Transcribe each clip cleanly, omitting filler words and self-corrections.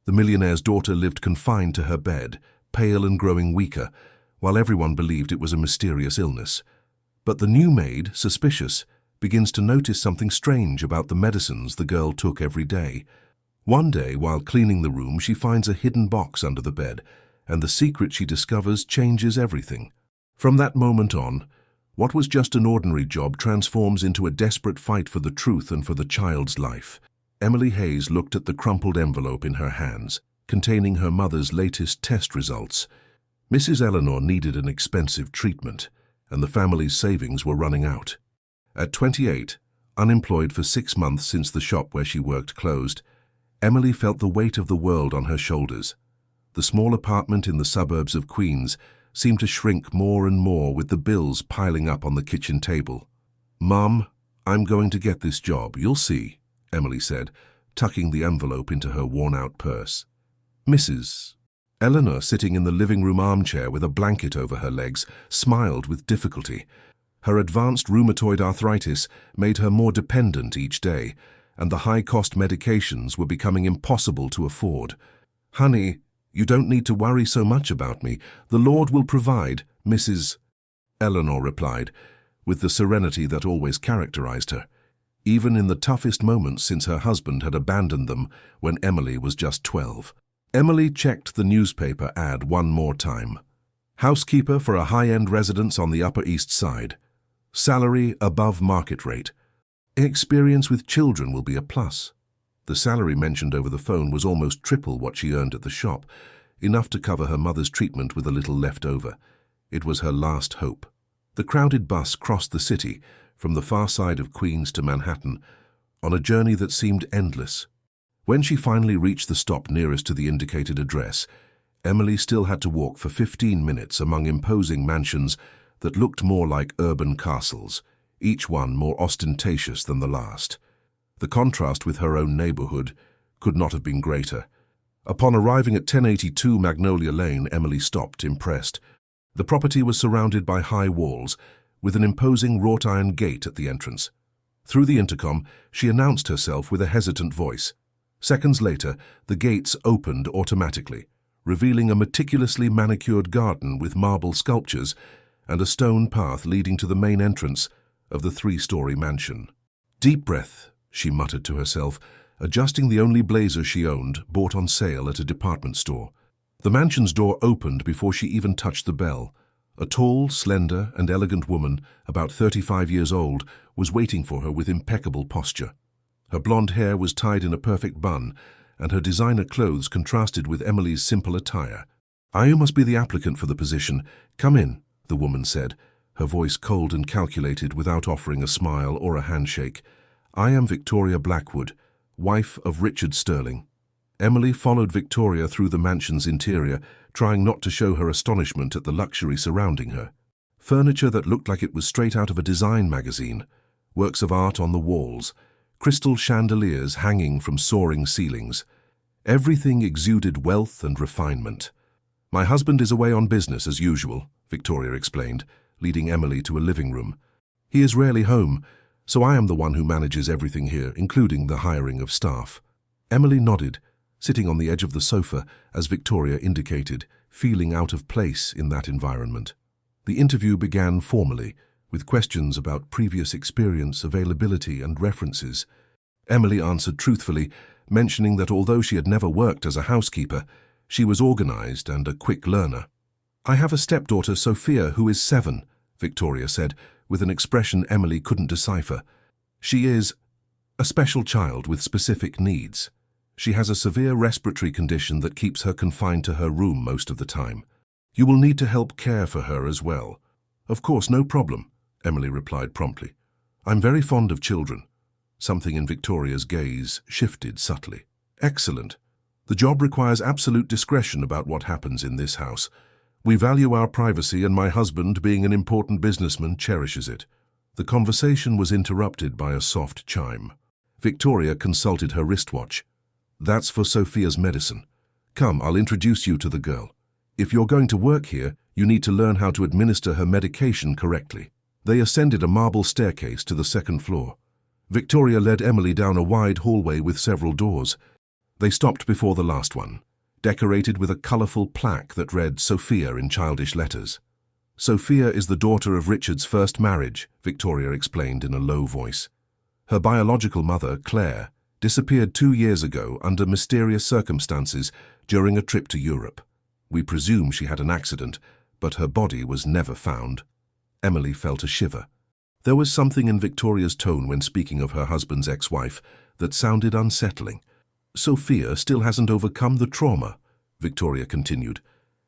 The millionaire's daughter lived confined to her bed, pale and growing weaker, while everyone believed it was a mysterious illness. But the new maid, suspicious, begins to notice something strange about the medicines the girl took every day. One day, while cleaning the room, she finds a hidden box under the bed, and the secret she discovers changes everything. From that moment on, what was just an ordinary job transforms into a desperate fight for the truth and for the child's life. Emily Hayes looked at the crumpled envelope in her hands, containing her mother's latest test results. Mrs. Eleanor needed an expensive treatment, and the family's savings were running out. At 28, unemployed for 6 months since the shop where she worked closed, Emily felt the weight of the world on her shoulders. The small apartment in the suburbs of Queens seemed to shrink more and more with the bills piling up on the kitchen table. "Mum, I'm going to get this job, you'll see," Emily said, tucking the envelope into her worn-out purse. Mrs. Eleanor, sitting in the living room armchair with a blanket over her legs, smiled with difficulty. Her advanced rheumatoid arthritis made her more dependent each day, and the high-cost medications were becoming impossible to afford. "Honey, you don't need to worry so much about me. The Lord will provide," Mrs. Eleanor replied, with the serenity that always characterized her, even in the toughest moments since her husband had abandoned them when Emily was just 12. Emily checked the newspaper ad one more time. Housekeeper for a high-end residence on the Upper East Side. Salary above market rate. Experience with children will be a plus. The salary mentioned over the phone was almost triple what she earned at the shop, enough to cover her mother's treatment with a little left over. It was her last hope. The crowded bus crossed the city, from the far side of Queens to Manhattan, on a journey that seemed endless. When she finally reached the stop nearest to the indicated address, Emily still had to walk for 15 minutes among imposing mansions that looked more like urban castles, each one more ostentatious than the last. The contrast with her own neighborhood could not have been greater. Upon arriving at 1082 Magnolia Lane, Emily stopped, impressed. The property was surrounded by high walls, with an imposing wrought-iron gate at the entrance. Through the intercom, she announced herself with a hesitant voice. Seconds later, the gates opened automatically, revealing a meticulously manicured garden with marble sculptures and a stone path leading to the main entrance of the 3-story mansion. "Deep breath," she muttered to herself, adjusting the only blazer she owned, bought on sale at a department store. The mansion's door opened before she even touched the bell. A tall, slender, and elegant woman, about 35 years old, was waiting for her with impeccable posture. Her blonde hair was tied in a perfect bun, and her designer clothes contrasted with Emily's simple attire. "You must be the applicant for the position. Come in," the woman said, her voice cold and calculated without offering a smile or a handshake. "I am Victoria Blackwood, wife of Richard Sterling." Emily followed Victoria through the mansion's interior, trying not to show her astonishment at the luxury surrounding her. Furniture that looked like it was straight out of a design magazine, works of art on the walls, crystal chandeliers hanging from soaring ceilings. Everything exuded wealth and refinement. "My husband is away on business as usual," Victoria explained, leading Emily to a living room. "He is rarely home, so I am the one who manages everything here, including the hiring of staff." Emily nodded, sitting on the edge of the sofa, as Victoria indicated, feeling out of place in that environment. The interview began formally, with questions about previous experience, availability, and references. Emily answered truthfully, mentioning that although she had never worked as a housekeeper, she was organized and a quick learner. "I have a stepdaughter, Sophia, who is 7, Victoria said, with an expression Emily couldn't decipher. "She is a special child with specific needs. She has a severe respiratory condition that keeps her confined to her room most of the time. You will need to help care for her as well." "Of course, no problem," Emily replied promptly. "I'm very fond of children." Something in Victoria's gaze shifted subtly. "Excellent. The job requires absolute discretion about what happens in this house. We value our privacy, and my husband, being an important businessman, cherishes it." The conversation was interrupted by a soft chime. Victoria consulted her wristwatch. "That's for Sophia's medicine. Come, I'll introduce you to the girl. If you're going to work here, you need to learn how to administer her medication correctly." They ascended a marble staircase to the 2nd floor. Victoria led Emily down a wide hallway with several doors. They stopped before the last one, decorated with a colourful plaque that read Sophia in childish letters. Sophia is the daughter of Richard's first marriage, Victoria explained in a low voice. Her biological mother, Claire, disappeared 2 years ago under mysterious circumstances during a trip to Europe. We presume she had an accident, but her body was never found. Emily felt a shiver. There was something in Victoria's tone when speaking of her husband's ex-wife that sounded unsettling. Sophia still hasn't overcome the trauma, Victoria continued,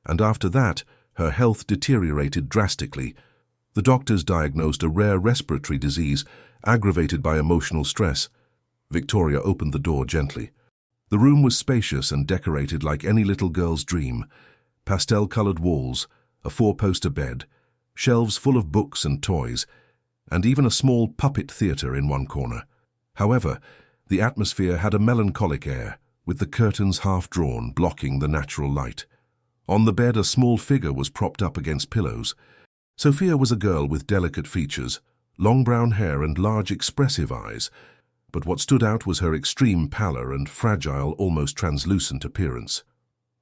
and after that, her health deteriorated drastically. The doctors diagnosed a rare respiratory disease aggravated by emotional stress. Victoria opened the door gently. The room was spacious and decorated like any little girl's dream. Pastel-colored walls, a 4-poster bed, shelves full of books and toys, and even a small puppet theatre in one corner. However, the atmosphere had a melancholic air, with the curtains half drawn, blocking the natural light. On the bed, a small figure was propped up against pillows. Sophia was a girl with delicate features, long brown hair and large expressive eyes, but what stood out was her extreme pallor and fragile, almost translucent appearance.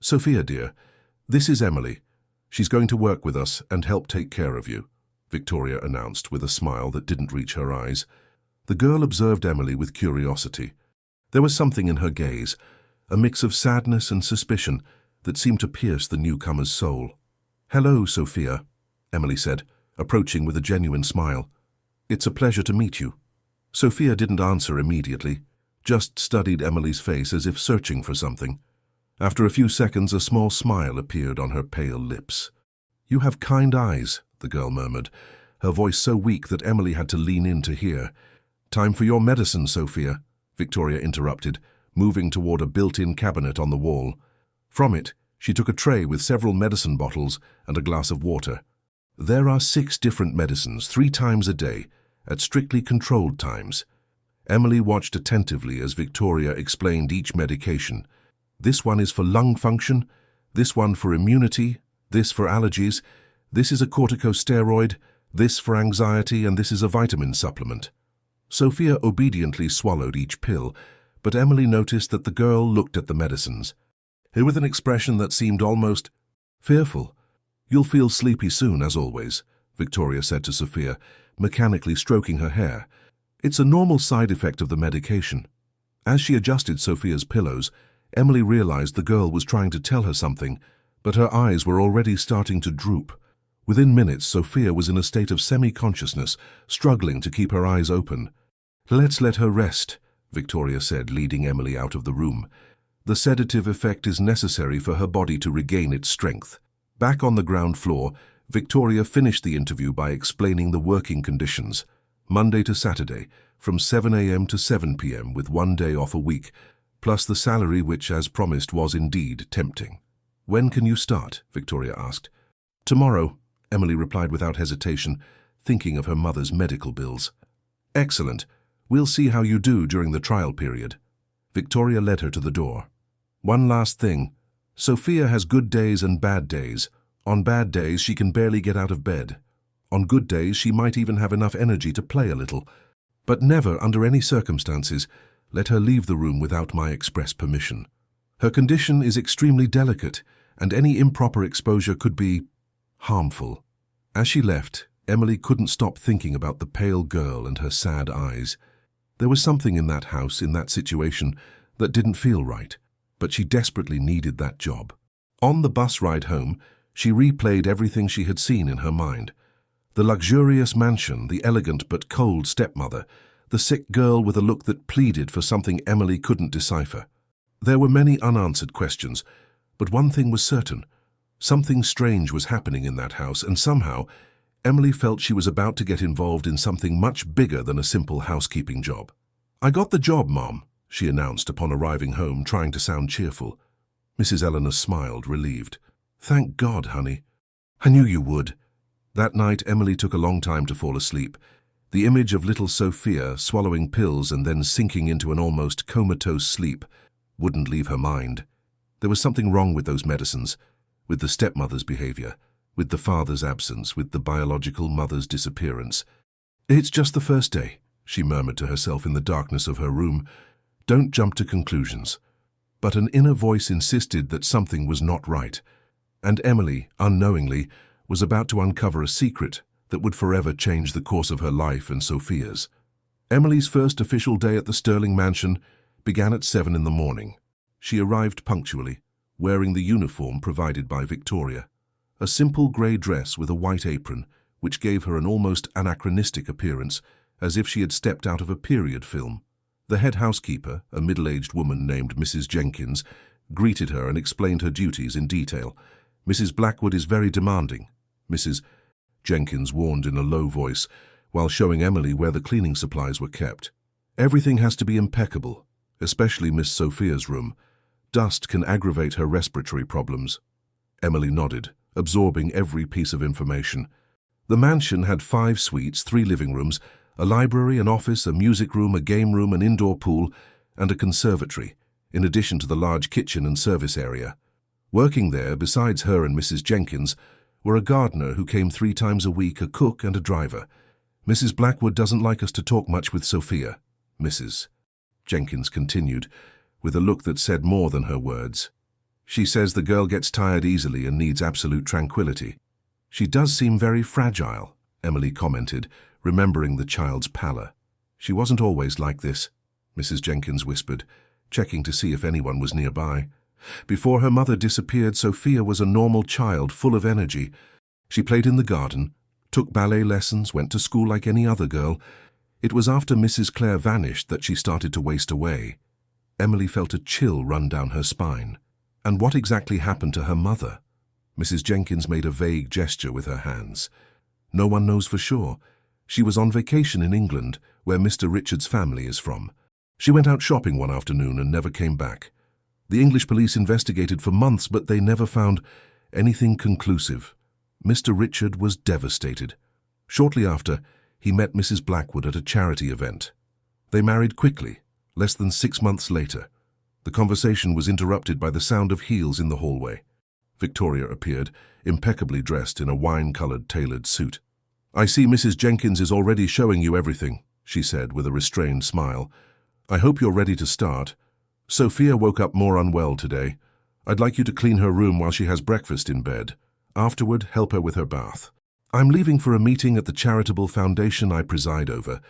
"Sophia, dear, this is Emily. She's going to work with us and help take care of you," Victoria announced with a smile that didn't reach her eyes. The girl observed Emily with curiosity. There was something in her gaze, a mix of sadness and suspicion that seemed to pierce the newcomer's soul. "Hello, Sophia," Emily said, approaching with a genuine smile. "It's a pleasure to meet you." Sophia didn't answer immediately, just studied Emily's face as if searching for something. After a few seconds, a small smile appeared on her pale lips. "You have kind eyes," the girl murmured, her voice so weak that Emily had to lean in to hear. "Time for your medicine, Sophia," Victoria interrupted, moving toward a built-in cabinet on the wall. From it, she took a tray with several medicine bottles and a glass of water. "There are 6 different medicines, 3 times a day, at strictly controlled times." Emily watched attentively as Victoria explained each medication. "This one is for lung function, this one for immunity, this for allergies, this is a corticosteroid, this for anxiety, and this is a vitamin supplement." Sophia obediently swallowed each pill, but Emily noticed that the girl looked at the medicines, with an expression that seemed almost fearful. "You'll feel sleepy soon, as always," Victoria said to Sophia, mechanically stroking her hair. "It's a normal side effect of the medication." As she adjusted Sophia's pillows, Emily realized the girl was trying to tell her something, but her eyes were already starting to droop. Within minutes, Sophia was in a state of semi-consciousness, struggling to keep her eyes open. "Let's let her rest," Victoria said, leading Emily out of the room. "The sedative effect is necessary for her body to regain its strength." Back on the ground floor, Victoria finished the interview by explaining the working conditions. Monday to Saturday, from 7 a.m. to 7 p.m. with 1 day off a week, plus the salary which, as promised, was indeed tempting. "When can you start?" Victoria asked. "Tomorrow," Emily replied without hesitation, thinking of her mother's medical bills. "Excellent. We'll see how you do during the trial period." Victoria led her to the door. "One last thing. Sophia has good days and bad days. On bad days, she can barely get out of bed. On good days, she might even have enough energy to play a little. But never, under any circumstances, let her leave the room without my express permission. Her condition is extremely delicate, and any improper exposure could be harmful." As she left, Emily couldn't stop thinking about the pale girl and her sad eyes. There was something in that house, in that situation, that didn't feel right, but she desperately needed that job. On the bus ride home, she replayed everything she had seen in her mind. The luxurious mansion, the elegant but cold stepmother, the sick girl with a look that pleaded for something Emily couldn't decipher. There were many unanswered questions, but one thing was certain. Something strange was happening in that house, and somehow, Emily felt she was about to get involved in something much bigger than a simple housekeeping job. "I got the job, Mom," she announced upon arriving home, trying to sound cheerful. Mrs. Eleanor smiled, relieved. "Thank God, honey. I knew you would." That night, Emily took a long time to fall asleep. The image of little Sophia swallowing pills and then sinking into an almost comatose sleep wouldn't leave her mind. There was something wrong with those medicines, with the stepmother's behavior, with the father's absence, with the biological mother's disappearance. "It's just the first day," she murmured to herself in the darkness of her room. "Don't jump to conclusions." But an inner voice insisted that something was not right, and Emily, unknowingly, was about to uncover a secret that would forever change the course of her life and Sophia's. Emily's first official day at the Sterling mansion began at 7 in the morning. She arrived punctually, wearing the uniform provided by Victoria, a simple grey dress with a white apron, which gave her an almost anachronistic appearance, as if she had stepped out of a period film. The head housekeeper, a middle-aged woman named Mrs. Jenkins, greeted her and explained her duties in detail. "Mrs. Blackwood is very demanding," Mrs. Jenkins warned in a low voice, while showing Emily where the cleaning supplies were kept. "Everything has to be impeccable, especially Miss Sophia's room. Dust can aggravate her respiratory problems." Emily nodded, absorbing every piece of information. The mansion had 5 suites, 3 living rooms, a library, an office, a music room, a game room, an indoor pool, and a conservatory, in addition to the large kitchen and service area. Working there, besides her and Mrs. Jenkins, were a gardener who came 3 times a week, a cook and a driver. "Mrs. Blackwood doesn't like us to talk much with Sophia," Mrs. Jenkins continued, with a look that said more than her words. "She says the girl gets tired easily and needs absolute tranquility." "She does seem very fragile," Emily commented, remembering the child's pallor. "She wasn't always like this," Mrs. Jenkins whispered, checking to see if anyone was nearby. Before her mother disappeared, Sophia was a normal child, full of energy. She played in the garden, took ballet lessons, went to school like any other girl. It was after Mrs. Clare vanished that she started to waste away. Emily felt a chill run down her spine. And what exactly happened to her mother? Mrs. Jenkins made a vague gesture with her hands. "No one knows for sure. She was on vacation in England, where Mr. Richard's family is from. She went out shopping one afternoon and never came back. The English police investigated for months, but they never found anything conclusive. Mr. Richard was devastated. Shortly after, he met Mrs. Blackwood at a charity event. They married quickly, less than 6 months later. The conversation was interrupted by the sound of heels in the hallway. Victoria appeared, impeccably dressed in a wine-colored tailored suit. "I see Mrs. Jenkins is already showing you everything," she said with a restrained smile. "I hope you're ready to start. Sophia woke up more unwell today. I'd like you to clean her room while she has breakfast in bed. Afterward, help her with her bath. I'm leaving for a meeting at the charitable foundation I preside over,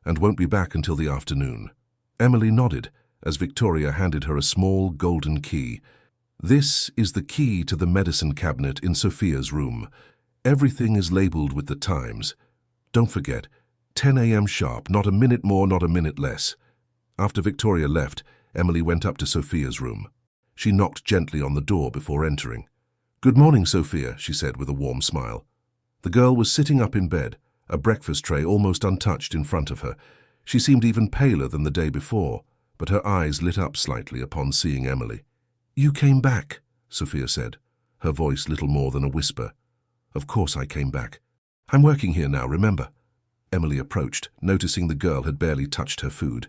and won't be back until the afternoon." Emily nodded as Victoria handed her a small golden key. "This is the key to the medicine cabinet in Sophia's room. Everything is labeled with the times. Don't forget, 10 a.m. sharp, not a minute more, not a minute less." After Victoria left, Emily went up to Sophia's room. She knocked gently on the door before entering. "Good morning, Sophia," she said with a warm smile. The girl was sitting up in bed, a breakfast tray almost untouched in front of her. She seemed even paler than the day before, but her eyes lit up slightly upon seeing Emily. "You came back," Sophia said, her voice little more than a whisper. "Of course I came back. I'm working here now, remember?" Emily approached, noticing the girl had barely touched her food.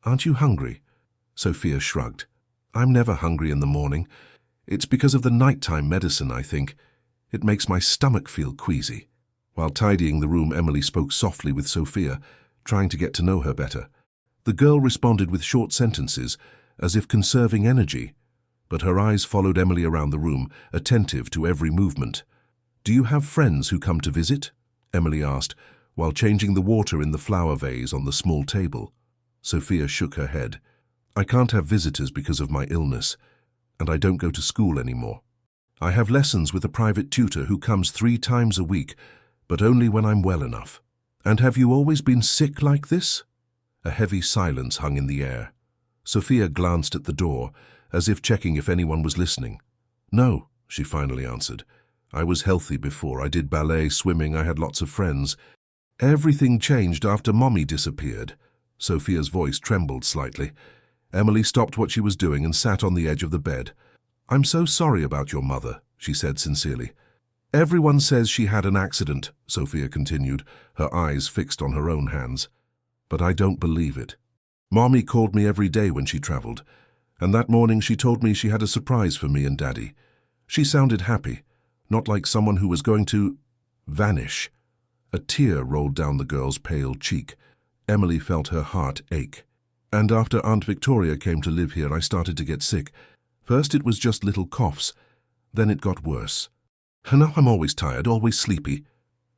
"Aren't you hungry?" Sophia shrugged. "I'm never hungry in the morning. It's because of the nighttime medicine, I think. It makes my stomach feel queasy." While tidying the room, Emily spoke softly with Sophia, trying to get to know her better. The girl responded with short sentences, as if conserving energy, but her eyes followed Emily around the room, attentive to every movement. "Do you have friends who come to visit?" Emily asked, while changing the water in the flower vase on the small table. Sophia shook her head. "I can't have visitors because of my illness, and I don't go to school anymore. I have lessons with a private tutor who comes 3 times a week, but only when I'm well enough." "And have you always been sick like this?" A heavy silence hung in the air. Sophia glanced at the door, as if checking if anyone was listening. "No," she finally answered. "I was healthy before. I did ballet, swimming, I had lots of friends. Everything changed after Mommy disappeared." Sophia's voice trembled slightly. Emily stopped what she was doing and sat on the edge of the bed. "I'm so sorry about your mother," she said sincerely. "Everyone says she had an accident," Sophia continued, her eyes fixed on her own hands. "But I don't believe it. Mommy called me every day when she traveled, and that morning she told me she had a surprise for me and Daddy. She sounded happy, not like someone who was going to vanish." A tear rolled down the girl's pale cheek. Emily felt her heart ache. And after Aunt Victoria came to live here, I started to get sick. First it was just little coughs, then it got worse. And now I'm always tired, always sleepy.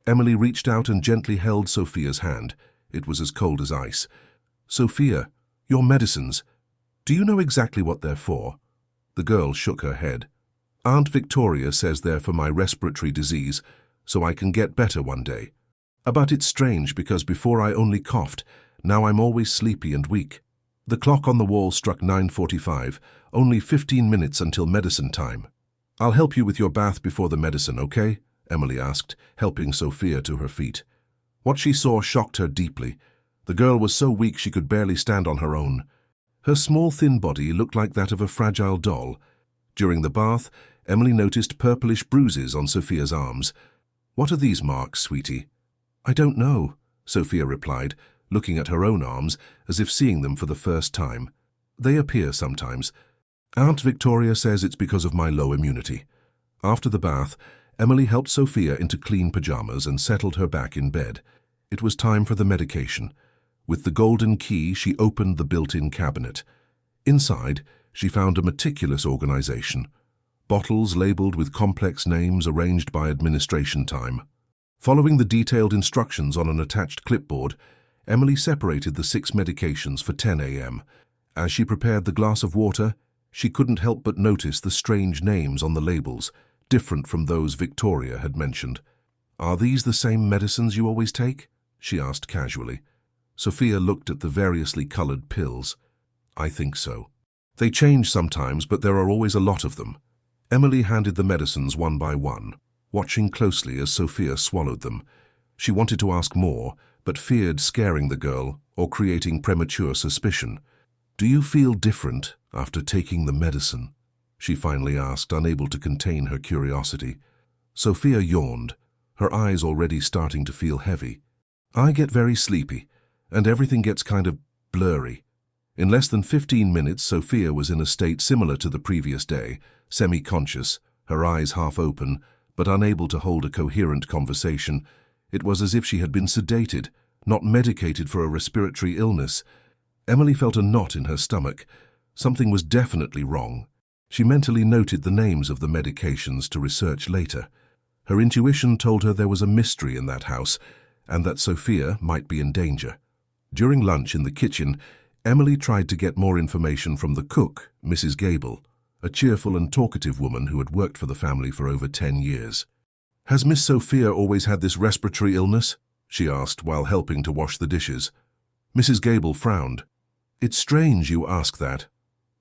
Emily reached out and gently held Sophia's hand. It was as cold as ice. Sophia, your medicines. Do you know exactly what they're for? The girl shook her head. Aunt Victoria says they're for my respiratory disease, so I can get better one day. But it's strange because before I only coughed, now I'm always sleepy and weak. The clock on the wall struck 9:45, only 15 minutes until medicine time. I'll help you with your bath before the medicine, okay? Emily asked, helping Sophia to her feet. What she saw shocked her deeply. The girl was so weak she could barely stand on her own. Her small, thin body looked like that of a fragile doll. During the bath, Emily noticed purplish bruises on Sophia's arms. What are these marks, sweetie? I don't know, Sophia replied, looking at her own arms as if seeing them for the first time. They appear sometimes. Aunt Victoria says it's because of my low immunity. After the bath, Emily helped Sophia into clean pajamas and settled her back in bed. It was time for the medication. With the golden key, she opened the built-in cabinet. Inside, she found a meticulous organization. Bottles labeled with complex names arranged by administration time. Following the detailed instructions on an attached clipboard, Emily separated the 6 medications for 10 a.m. As she prepared the glass of water, she couldn't help but notice the strange names on the labels, different from those Victoria had mentioned. Are these the same medicines you always take? She asked casually. Sophia looked at the variously colored pills. I think so. They change sometimes, but there are always a lot of them. Emily handed the medicines one by one, watching closely as Sophia swallowed them. She wanted to ask more, but feared scaring the girl or creating premature suspicion. Do you feel different after taking the medicine? She finally asked, unable to contain her curiosity. Sophia yawned, her eyes already starting to feel heavy. I get very sleepy, and everything gets kind of blurry. In less than 15 minutes, Sophia was in a state similar to the previous day, semi-conscious, her eyes half open, but unable to hold a coherent conversation. It was as if she had been sedated, not medicated for a respiratory illness. Emily felt a knot in her stomach. Something was definitely wrong. She mentally noted the names of the medications to research later. Her intuition told her there was a mystery in that house, and that Sophia might be in danger. During lunch in the kitchen, Emily tried to get more information from the cook, Mrs. Gable, a cheerful and talkative woman who had worked for the family for over 10 years. Has Miss Sophia always had this respiratory illness? She asked while helping to wash the dishes. Mrs. Gable frowned. It's strange you ask that.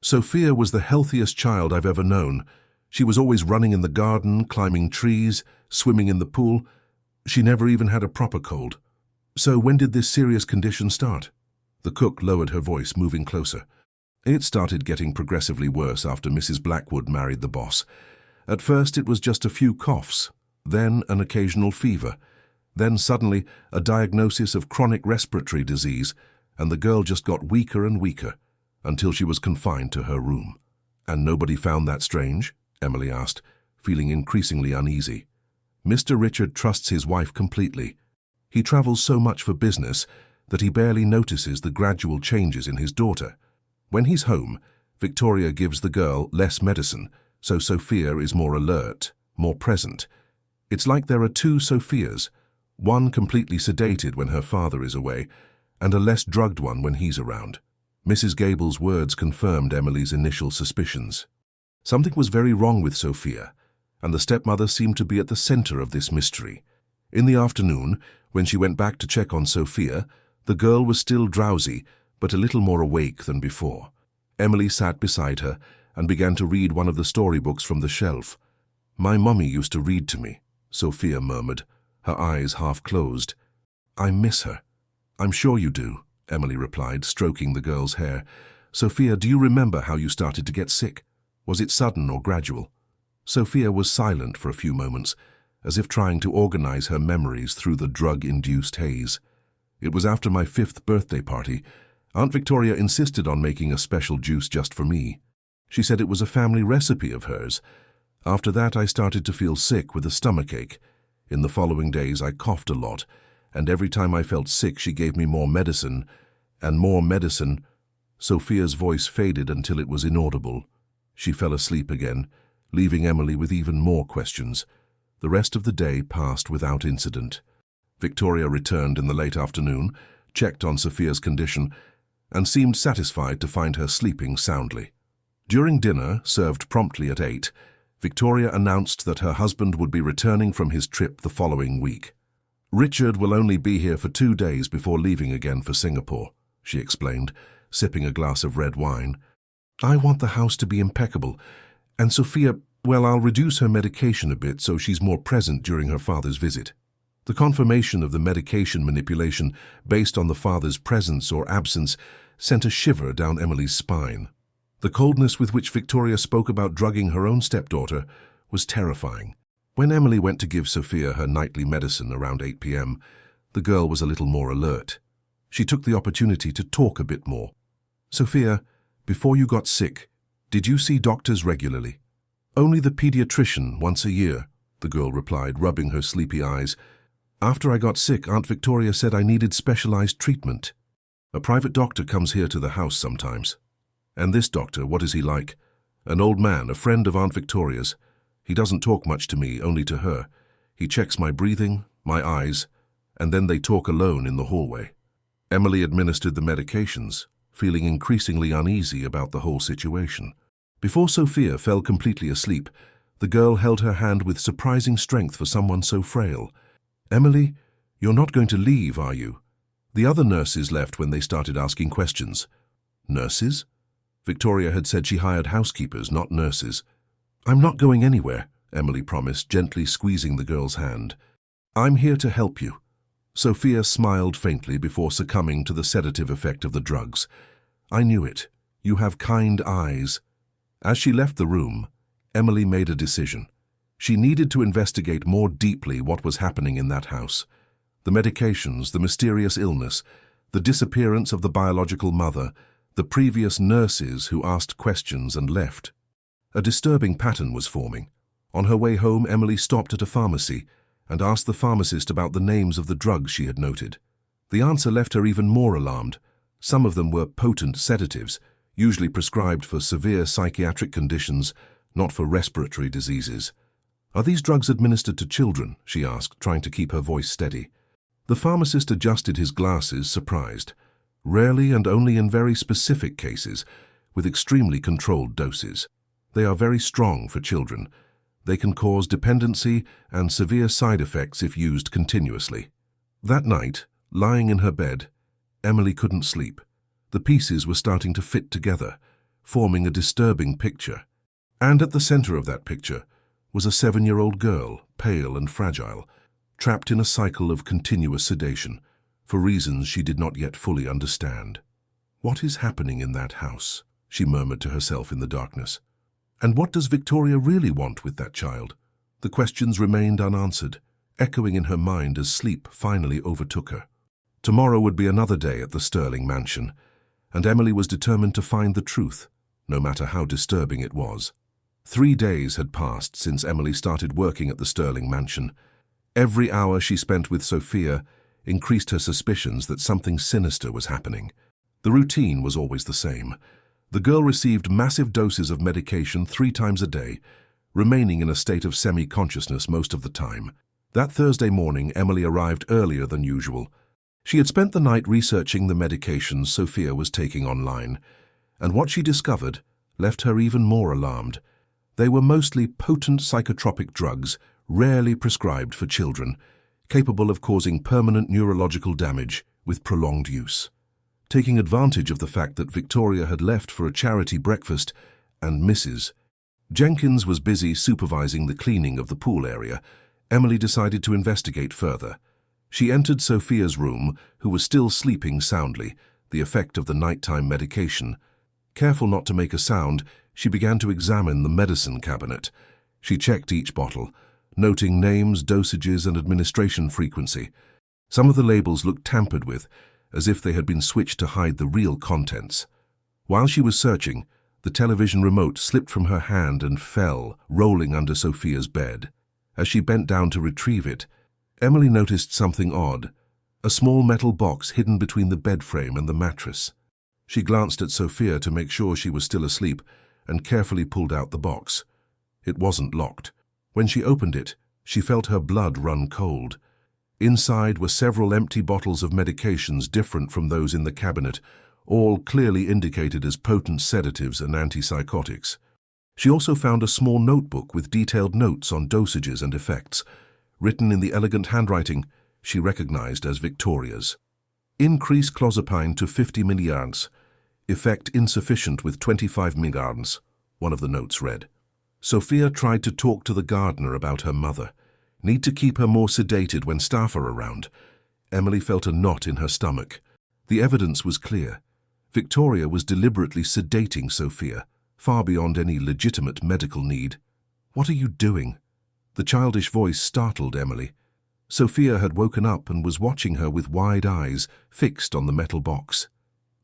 Sophia was the healthiest child I've ever known. She was always running in the garden, climbing trees, swimming in the pool. She never even had a proper cold. So when did this serious condition start? The cook lowered her voice, moving closer. It started getting progressively worse after Mrs. Blackwood married the boss. At first it was just a few coughs, then an occasional fever, then suddenly a diagnosis of chronic respiratory disease, and the girl just got weaker and weaker, until she was confined to her room. And nobody found that strange? Emily asked, feeling increasingly uneasy. Mr. Richard trusts his wife completely. He travels so much for business that he barely notices the gradual changes in his daughter. When he's home, Victoria gives the girl less medicine, so Sophia is more alert, more present. It's like there are 2 Sophias, one completely sedated when her father is away, and a less drugged one when he's around. Mrs. Gable's words confirmed Emily's initial suspicions. Something was very wrong with Sophia, and the stepmother seemed to be at the center of this mystery. In the afternoon, when she went back to check on Sophia, the girl was still drowsy, but a little more awake than before. Emily sat beside her and began to read one of the storybooks from the shelf. My mummy used to read to me, Sophia murmured, her eyes half closed. I miss her. I'm sure you do, Emily replied, stroking the girl's hair. Sophia, do you remember how you started to get sick? Was it sudden or gradual? Sophia was silent for a few moments, as if trying to organize her memories through the drug-induced haze. It was after my 5th birthday party. Aunt Victoria insisted on making a special juice just for me. She said it was a family recipe of hers. After that, I started to feel sick with a stomachache. In the following days, I coughed a lot, and every time I felt sick, she gave me more medicine, and more medicine. Sophia's voice faded until it was inaudible. She fell asleep again, leaving Emily with even more questions. The rest of the day passed without incident. Victoria returned in the late afternoon, checked on Sophia's condition, and seemed satisfied to find her sleeping soundly. During dinner, served promptly at 8, Victoria announced that her husband would be returning from his trip the following week. "Richard will only be here for 2 days before leaving again for Singapore," she explained, sipping a glass of red wine. "I want the house to be impeccable, and Sophia, well, I'll reduce her medication a bit so she's more present during her father's visit." The confirmation of the medication manipulation based on the father's presence or absence sent a shiver down Emily's spine. The coldness with which Victoria spoke about drugging her own stepdaughter was terrifying. When Emily went to give Sophia her nightly medicine around 8 p.m., the girl was a little more alert. She took the opportunity to talk a bit more. "Sophia, before you got sick, did you see doctors regularly?" "Only the pediatrician once a year," the girl replied, rubbing her sleepy eyes. "After I got sick, Aunt Victoria said I needed specialized treatment. A private doctor comes here to the house sometimes." "And this doctor, what is he like?" "An old man, a friend of Aunt Victoria's. He doesn't talk much to me, only to her. He checks my breathing, my eyes, and then they talk alone in the hallway." Emily administered the medications, feeling increasingly uneasy about the whole situation. Before Sophia fell completely asleep, the girl held her hand with surprising strength for someone so frail. "Emily, you're not going to leave, are you?" The other nurses left when they started asking questions. "Nurses?" Victoria had said she hired housekeepers, not nurses. "I'm not going anywhere," Emily promised, gently squeezing the girl's hand. "I'm here to help you." Sophia smiled faintly before succumbing to the sedative effect of the drugs. "I knew it. You have kind eyes." As she left the room, Emily made a decision. She needed to investigate more deeply what was happening in that house. The medications, the mysterious illness, the disappearance of the biological mother, the previous nurses who asked questions and left. A disturbing pattern was forming. On her way home, Emily stopped at a pharmacy and asked the pharmacist about the names of the drugs she had noted. The answer left her even more alarmed. Some of them were potent sedatives, usually prescribed for severe psychiatric conditions, not for respiratory diseases. "Are these drugs administered to children?" she asked, trying to keep her voice steady. The pharmacist adjusted his glasses, surprised. "Rarely and only in very specific cases, with extremely controlled doses. They are very strong for children. They can cause dependency and severe side effects if used continuously." That night, lying in her bed, Emily couldn't sleep. The pieces were starting to fit together, forming a disturbing picture. And at the center of that picture was a 7-year-old girl, pale and fragile, trapped in a cycle of continuous sedation, for reasons she did not yet fully understand. "What is happening in that house?" she murmured to herself in the darkness. "And what does Victoria really want with that child?" The questions remained unanswered, echoing in her mind as sleep finally overtook her. Tomorrow would be another day at the Sterling mansion, and Emily was determined to find the truth, no matter how disturbing it was. 3 days had passed since Emily started working at the Sterling mansion. Every hour she spent with Sophia increased her suspicions that something sinister was happening. The routine was always the same. The girl received massive doses of medication 3 times a day, remaining in a state of semi-consciousness most of the time. That Thursday morning, Emily arrived earlier than usual. She had spent the night researching the medications Sophia was taking online, and what she discovered left her even more alarmed. They were mostly potent psychotropic drugs, rarely prescribed for children, capable of causing permanent neurological damage with prolonged use. Taking advantage of the fact that Victoria had left for a charity breakfast and Mrs. Jenkins was busy supervising the cleaning of the pool area, Emily decided to investigate further. She entered Sophia's room, who was still sleeping soundly, the effect of the nighttime medication. Careful not to make a sound, she began to examine the medicine cabinet. She checked each bottle, noting names, dosages, and administration frequency. Some of the labels looked tampered with, as if they had been switched to hide the real contents. While she was searching, the television remote slipped from her hand and fell, rolling under Sophia's bed. As she bent down to retrieve it, Emily noticed something odd, a small metal box hidden between the bed frame and the mattress. She glanced at Sophia to make sure she was still asleep and carefully pulled out the box. It wasn't locked. When she opened it, she felt her blood run cold. Inside were several empty bottles of medications different from those in the cabinet, all clearly indicated as potent sedatives and antipsychotics. She also found a small notebook with detailed notes on dosages and effects, written in the elegant handwriting she recognized as Victoria's. Increase clozapine to 50 milliards. Effect insufficient with 25 milliards, one of the notes read. Sophia tried to talk to the gardener about her mother. Need to keep her more sedated when staff are around. Emily felt a knot in her stomach. The evidence was clear. Victoria was deliberately sedating Sophia, far beyond any legitimate medical need. "What are you doing?" The childish voice startled Emily. Sophia had woken up and was watching her with wide eyes fixed on the metal box.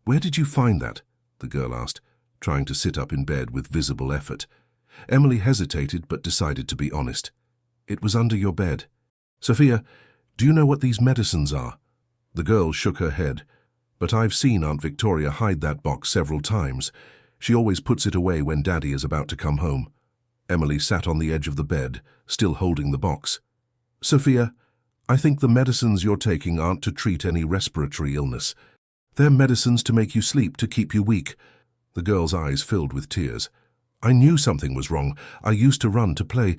"Where did you find that?" the girl asked, trying to sit up in bed with visible effort. Emily hesitated but decided to be honest. "It was under your bed." "Sophia, do you know what these medicines are?" The girl shook her head. "But I've seen Aunt Victoria hide that box several times. She always puts it away when Daddy is about to come home." Emily sat on the edge of the bed, still holding the box. "Sophia, I think the medicines you're taking aren't to treat any respiratory illness. They're medicines to make you sleep, to keep you weak." The girl's eyes filled with tears. "I knew something was wrong. I used to run to play.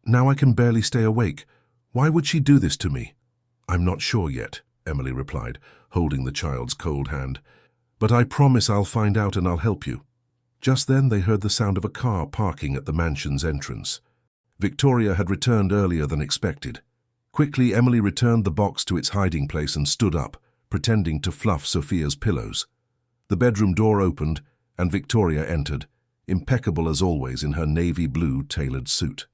Now I can barely stay awake. Why would she do this to me?" "I'm not sure yet," Emily replied, holding the child's cold hand. "But I promise I'll find out and I'll help you." Just then they heard the sound of a car parking at the mansion's entrance. Victoria had returned earlier than expected. Quickly, Emily returned the box to its hiding place and stood up, pretending to fluff Sophia's pillows. The bedroom door opened, and Victoria entered, impeccable as always in her navy blue tailored suit.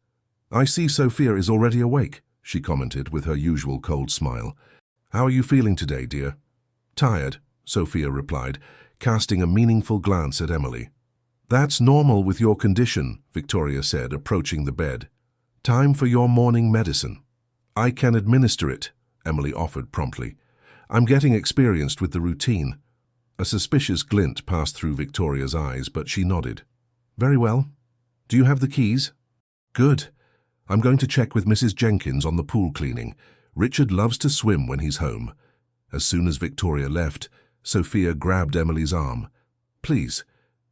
"I see Sophia is already awake," she commented with her usual cold smile. "How are you feeling today, dear?" "Tired," Sophia replied, casting a meaningful glance at Emily. "That's normal with your condition," Victoria said, approaching the bed. "Time for your morning medicine." "I can administer it," Emily offered promptly. "I'm getting experienced with the routine." A suspicious glint passed through Victoria's eyes, but she nodded. "Very well. Do you have the keys?" "Good. I'm going to check with Mrs. Jenkins on the pool cleaning. Richard loves to swim when he's home." As soon as Victoria left, Sophia grabbed Emily's arm. "Please,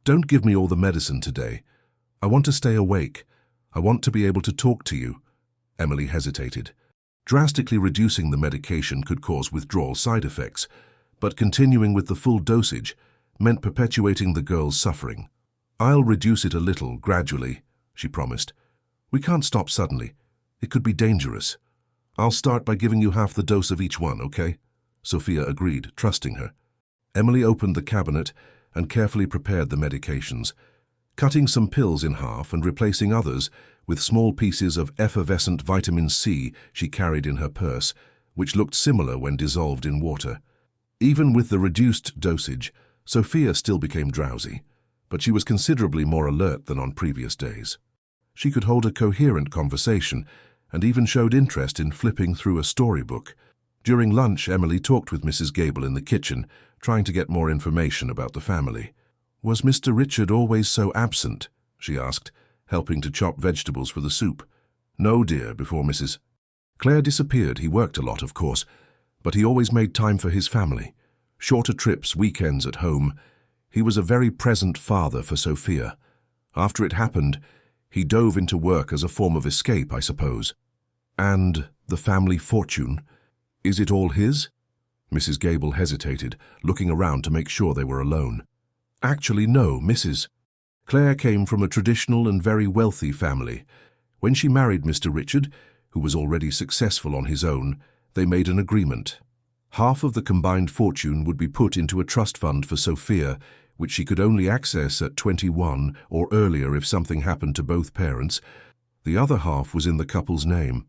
don't give me all the medicine today. I want to stay awake. I want to be able to talk to you." Emily hesitated. Drastically reducing the medication could cause withdrawal side effects, but continuing with the full dosage meant perpetuating the girl's suffering. "I'll reduce it a little, gradually," she promised. "We can't stop suddenly. It could be dangerous. I'll start by giving you half the dose of each one, okay?" Sophia agreed, trusting her. Emily opened the cabinet and carefully prepared the medications, cutting some pills in half and replacing others with small pieces of effervescent vitamin C she carried in her purse, which looked similar when dissolved in water. Even with the reduced dosage, Sophia still became drowsy, but she was considerably more alert than on previous days. She could hold a coherent conversation and even showed interest in flipping through a storybook. During lunch, Emily talked with Mrs. Gable in the kitchen, trying to get more information about the family. "Was Mr. Richard always so absent?" she asked, helping to chop vegetables for the soup. "No, dear," before Mrs. Claire disappeared. He worked a lot, of course, but he always made time for his family. Shorter trips, weekends at home. He was a very present father for Sophia. After it happened, he dove into work as a form of escape, I suppose. "And the family fortune? Is it all his?" Mrs. Gable hesitated, looking around to make sure they were alone. "Actually, no, Mrs. Claire came from a traditional and very wealthy family. When she married Mr. Richard, who was already successful on his own, they made an agreement. Half of the combined fortune would be put into a trust fund for Sophia, which she could only access at 21 or earlier if something happened to both parents. The other half was in the couple's name."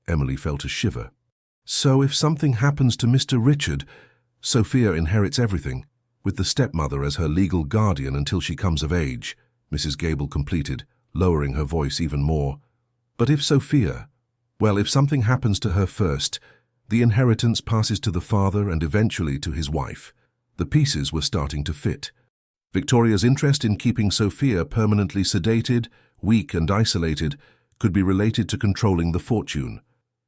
Emily felt a shiver. "So if something happens to Mr. Richard, Sophia inherits everything, with the stepmother as her legal guardian until she comes of age," Mrs. Gable completed, lowering her voice even more. "But if Sophia, well, if something happens to her first, the inheritance passes to the father and eventually to his wife. The pieces were starting to fit. Victoria's interest in keeping Sophia permanently sedated, weak and isolated could be related to controlling the fortune.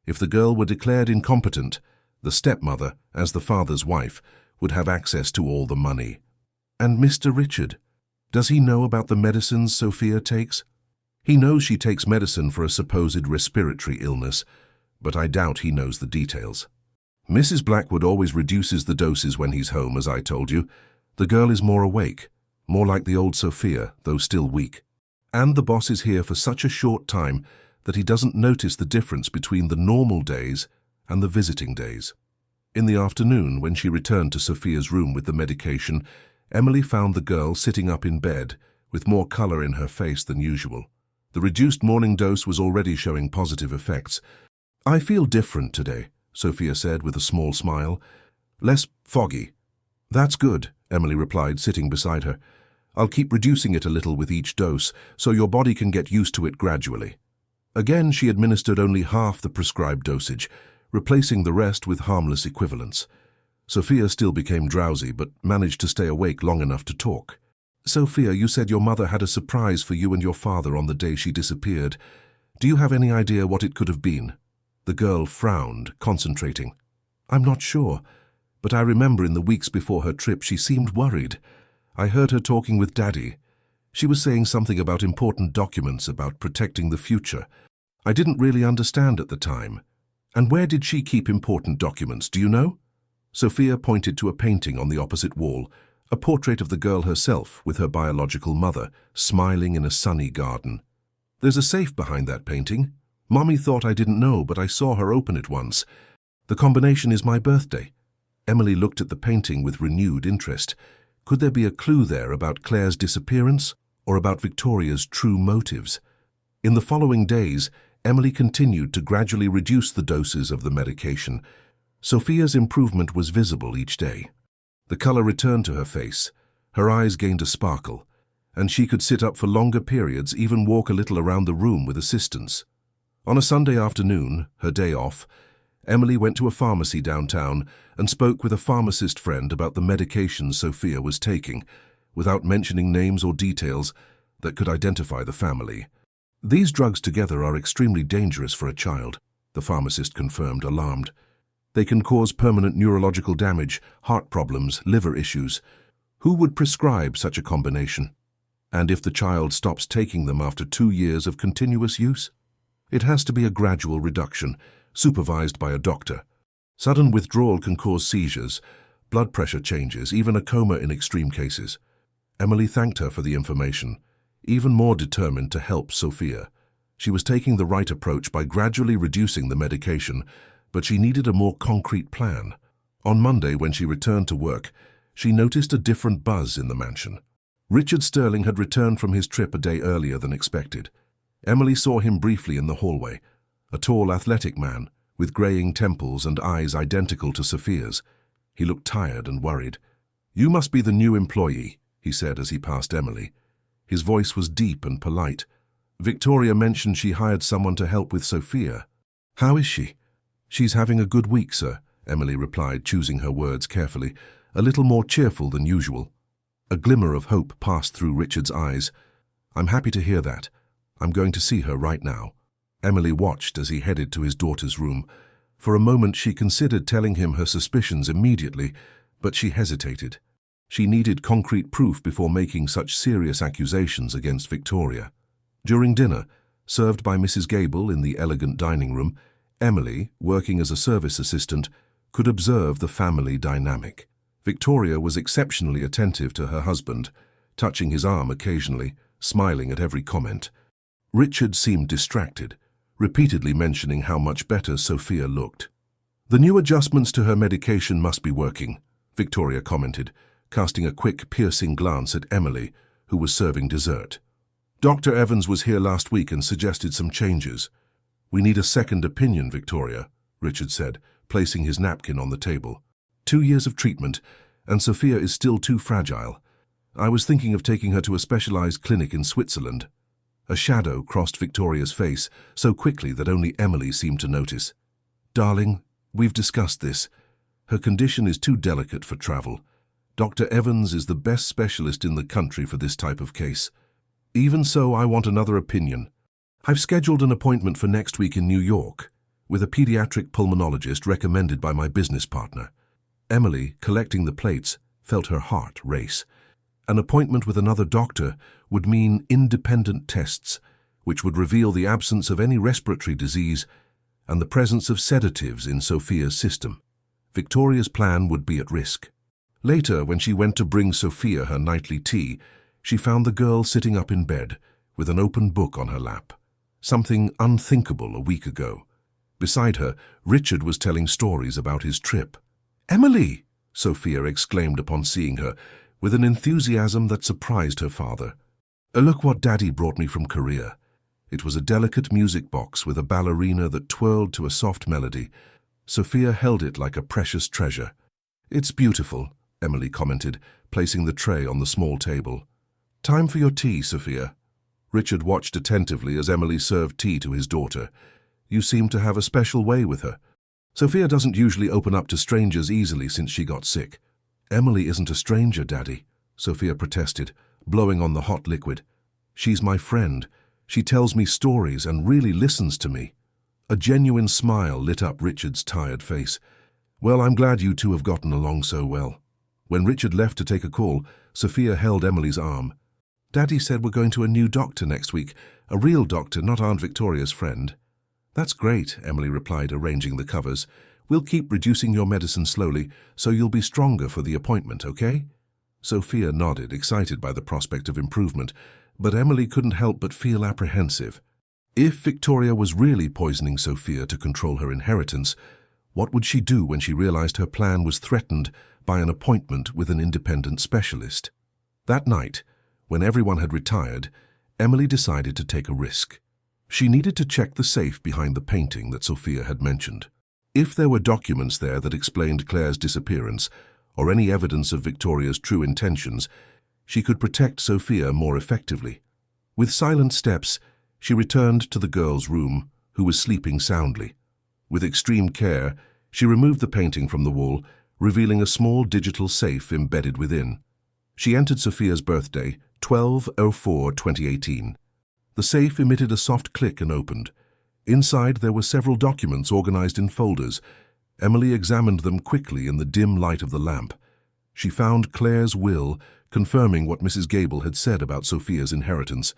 If the girl were declared incompetent, the stepmother, as the father's wife, would have access to all the money. And Mr. Richard, does he know about the medicines Sophia takes? He knows she takes medicine for a supposed respiratory illness, but I doubt he knows the details. Mrs. Blackwood always reduces the doses when he's home, as I told you. The girl is more awake, more like the old Sophia, though still weak. And the boss is here for such a short time that he doesn't notice the difference between the normal days and the visiting days. In the afternoon, when she returned to Sophia's room with the medication, Emily found the girl sitting up in bed with more color in her face than usual. The reduced morning dose was already showing positive effects. "I feel different today," Sophia said with a small smile. "Less foggy." "That's good," Emily replied, sitting beside her. "I'll keep reducing it a little with each dose, so your body can get used to it gradually." Again, she administered only half the prescribed dosage, replacing the rest with harmless equivalents. Sophia still became drowsy, but managed to stay awake long enough to talk. "Sophia, you said your mother had a surprise for you and your father on the day she disappeared. Do you have any idea what it could have been?" The girl frowned, concentrating. "I'm not sure, but I remember in the weeks before her trip she seemed worried. I heard her talking with Daddy. She was saying something about important documents, about protecting the future. I didn't really understand at the time. And where did she keep important documents, do you know?" Sophia pointed to a painting on the opposite wall, a portrait of the girl herself with her biological mother, smiling in a sunny garden. "There's a safe behind that painting. Mommy thought I didn't know, but I saw her open it once. The combination is my birthday." Emily looked at the painting with renewed interest. Could there be a clue there about Claire's disappearance, or about Victoria's true motives? In the following days, Emily continued to gradually reduce the doses of the medication. Sophia's improvement was visible each day. The color returned to her face, her eyes gained a sparkle, and she could sit up for longer periods, even walk a little around the room with assistance. On a Sunday afternoon, her day off, Emily went to a pharmacy downtown and spoke with a pharmacist friend about the medications Sophia was taking, without mentioning names or details that could identify the family. "These drugs together are extremely dangerous for a child," the pharmacist confirmed, alarmed. "They can cause permanent neurological damage, heart problems, liver issues. Who would prescribe such a combination? And if the child stops taking them after 2 years of continuous use? It has to be a gradual reduction, supervised by a doctor. Sudden withdrawal can cause seizures, blood pressure changes, even a coma in extreme cases." Emily thanked her for the information, even more determined to help Sophia. She was taking the right approach by gradually reducing the medication, but she needed a more concrete plan. On Monday, when she returned to work, she noticed a different buzz in the mansion. Richard Sterling had returned from his trip a day earlier than expected. Emily saw him briefly in the hallway, a tall, athletic man, with graying temples and eyes identical to Sophia's. He looked tired and worried. "You must be the new employee," he said as he passed Emily. His voice was deep and polite. "Victoria mentioned she hired someone to help with Sophia." "How is she?" "She's having a good week, sir," Emily replied, choosing her words carefully, a little more cheerful than usual. A glimmer of hope passed through Richard's eyes. "I'm happy to hear that. I'm going to see her right now." Emily watched as he headed to his daughter's room. For a moment she considered telling him her suspicions immediately, but she hesitated. She needed concrete proof before making such serious accusations against Victoria. During dinner, served by Mrs. Gable in the elegant dining room, Emily, working as a service assistant, could observe the family dynamic. Victoria was exceptionally attentive to her husband, touching his arm occasionally, smiling at every comment. Richard seemed distracted, repeatedly mentioning how much better Sophia looked. "The new adjustments to her medication must be working," Victoria commented, casting a quick, piercing glance at Emily, who was serving dessert. "Dr. Evans was here last week and suggested some changes." "We need a second opinion, Victoria," Richard said, placing his napkin on the table. 2 years of treatment, and Sophia is still too fragile. I was thinking of taking her to a specialized clinic in Switzerland." A shadow crossed Victoria's face so quickly that only Emily seemed to notice. "Darling, we've discussed this. Her condition is too delicate for travel. Dr. Evans is the best specialist in the country for this type of case. Even so, I want another opinion. I've scheduled an appointment for next week in New York with a pediatric pulmonologist recommended by my business partner. Emily, collecting the plates, felt her heart race. An appointment with another doctor would mean independent tests, which would reveal the absence of any respiratory disease and the presence of sedatives in Sophia's system. Victoria's plan would be at risk. Later, when she went to bring Sophia her nightly tea, she found the girl sitting up in bed with an open book on her lap. Something unthinkable a week ago. Beside her, Richard was telling stories about his trip. "Emily!" Sophia exclaimed upon seeing her, with an enthusiasm that surprised her father. "Look what Daddy brought me from Korea." It was a delicate music box with a ballerina that twirled to a soft melody. Sophia held it like a precious treasure. "It's beautiful," Emily commented, placing the tray on the small table. "Time for your tea, Sophia." Richard watched attentively as Emily served tea to his daughter. "You seem to have a special way with her." "Sophia doesn't usually open up to strangers easily since she got sick." "Emily isn't a stranger, Daddy," Sophia protested, blowing on the hot liquid. "She's my friend. She tells me stories and really listens to me." A genuine smile lit up Richard's tired face. "Well, I'm glad you two have gotten along so well." When Richard left to take a call, Sophia held Emily's arm. "Daddy said we're going to a new doctor next week, a real doctor, not Aunt Victoria's friend." "That's great," Emily replied, arranging the covers. "We'll keep reducing your medicine slowly, so you'll be stronger for the appointment, okay?" Sophia nodded, excited by the prospect of improvement, but Emily couldn't help but feel apprehensive. If Victoria was really poisoning Sophia to control her inheritance, what would she do when she realized her plan was threatened by an appointment with an independent specialist? That night, when everyone had retired, Emily decided to take a risk. She needed to check the safe behind the painting that Sophia had mentioned. If there were documents there that explained Claire's disappearance, or any evidence of Victoria's true intentions, she could protect Sophia more effectively. With silent steps, she returned to the girl's room, who was sleeping soundly. With extreme care, she removed the painting from the wall, revealing a small digital safe embedded within. She entered Sophia's birthday, 12/04/2018. The safe emitted a soft click and opened. Inside there were several documents organized in folders. Emily examined them quickly in the dim light of the lamp. She found Claire's will, confirming what Mrs. Gable had said about Sophia's inheritance.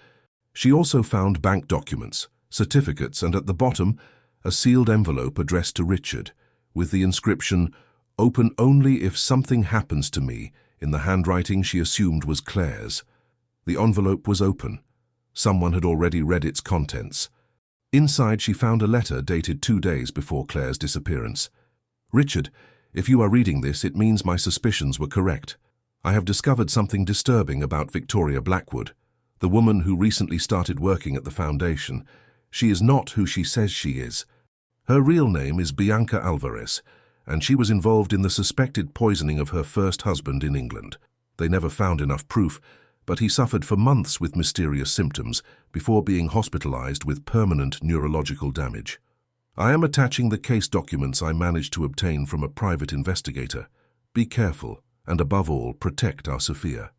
She also found bank documents, certificates, and at the bottom, a sealed envelope addressed to Richard, with the inscription, "Open only if something happens to me," in the handwriting she assumed was Claire's. The envelope was open. Someone had already read its contents. Inside she found a letter dated 2 days before Claire's disappearance. "Richard, if you are reading this, it means my suspicions were correct. I have discovered something disturbing about Victoria Blackwood, the woman who recently started working at the foundation. She is not who she says she is. Her real name is Bianca Alvarez, and she was involved in the suspected poisoning of her first husband in England. They never found enough proof, but he suffered for months with mysterious symptoms before being hospitalized with permanent neurological damage. I am attaching the case documents I managed to obtain from a private investigator. Be careful, and above all, protect our Sophia.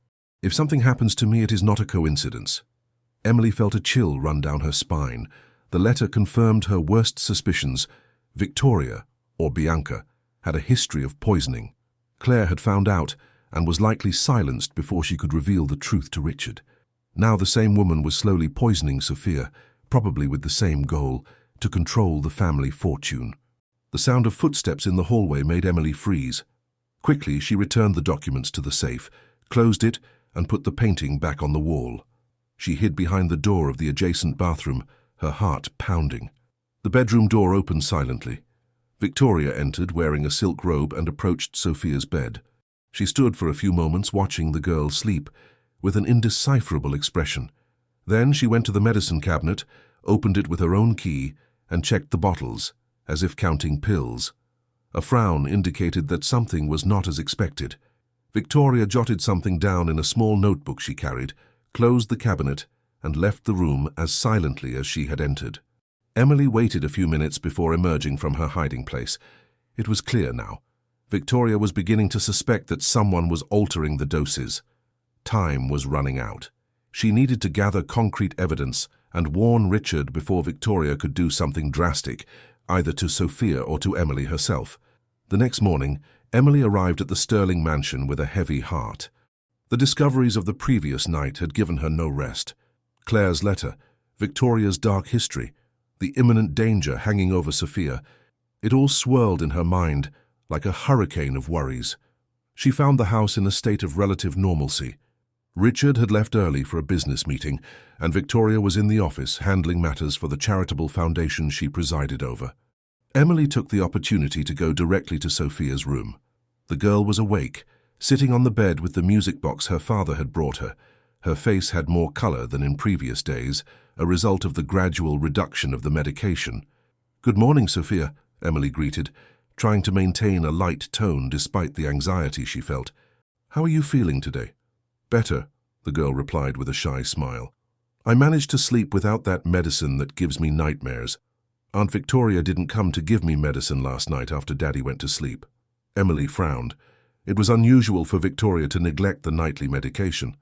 If something happens to me, it is not a coincidence." Emily felt a chill run down her spine. The letter confirmed her worst suspicions. Victoria, or Bianca, had a history of poisoning. Claire had found out and was likely silenced before she could reveal the truth to Richard. Now the same woman was slowly poisoning Sophia, probably with the same goal, to control the family fortune. The sound of footsteps in the hallway made Emily freeze. Quickly, she returned the documents to the safe, closed it, and put the painting back on the wall. She hid behind the door of the adjacent bathroom, her heart pounding. The bedroom door opened silently. Victoria entered, wearing a silk robe, and approached Sophia's bed. She stood for a few moments watching the girl sleep, with an indecipherable expression. Then she went to the medicine cabinet, opened it with her own key, and checked the bottles, as if counting pills. A frown indicated that something was not as expected. Victoria jotted something down in a small notebook she carried, closed the cabinet, and left the room as silently as she had entered. Emily waited a few minutes before emerging from her hiding place. It was clear now. Victoria was beginning to suspect that someone was altering the doses. Time was running out. She needed to gather concrete evidence and warn Richard before Victoria could do something drastic, either to Sophia or to Emily herself. The next morning, Emily arrived at the Sterling mansion with a heavy heart. The discoveries of the previous night had given her no rest. Claire's letter, Victoria's dark history, the imminent danger hanging over Sophia, it all swirled in her mind like a hurricane of worries. She found the house in a state of relative normalcy. Richard had left early for a business meeting, and Victoria was in the office handling matters for the charitable foundation she presided over. Emily took the opportunity to go directly to Sophia's room. The girl was awake, sitting on the bed with the music box her father had brought her. Her face had more color than in previous days, a result of the gradual reduction of the medication. "Good morning, Sophia," Emily greeted, trying to maintain a light tone despite the anxiety she felt. "How are you feeling today?" "Better," the girl replied with a shy smile. "I managed to sleep without that medicine that gives me nightmares. Aunt Victoria didn't come to give me medicine last night after Daddy went to sleep." Emily frowned. It was unusual for Victoria to neglect the nightly medication.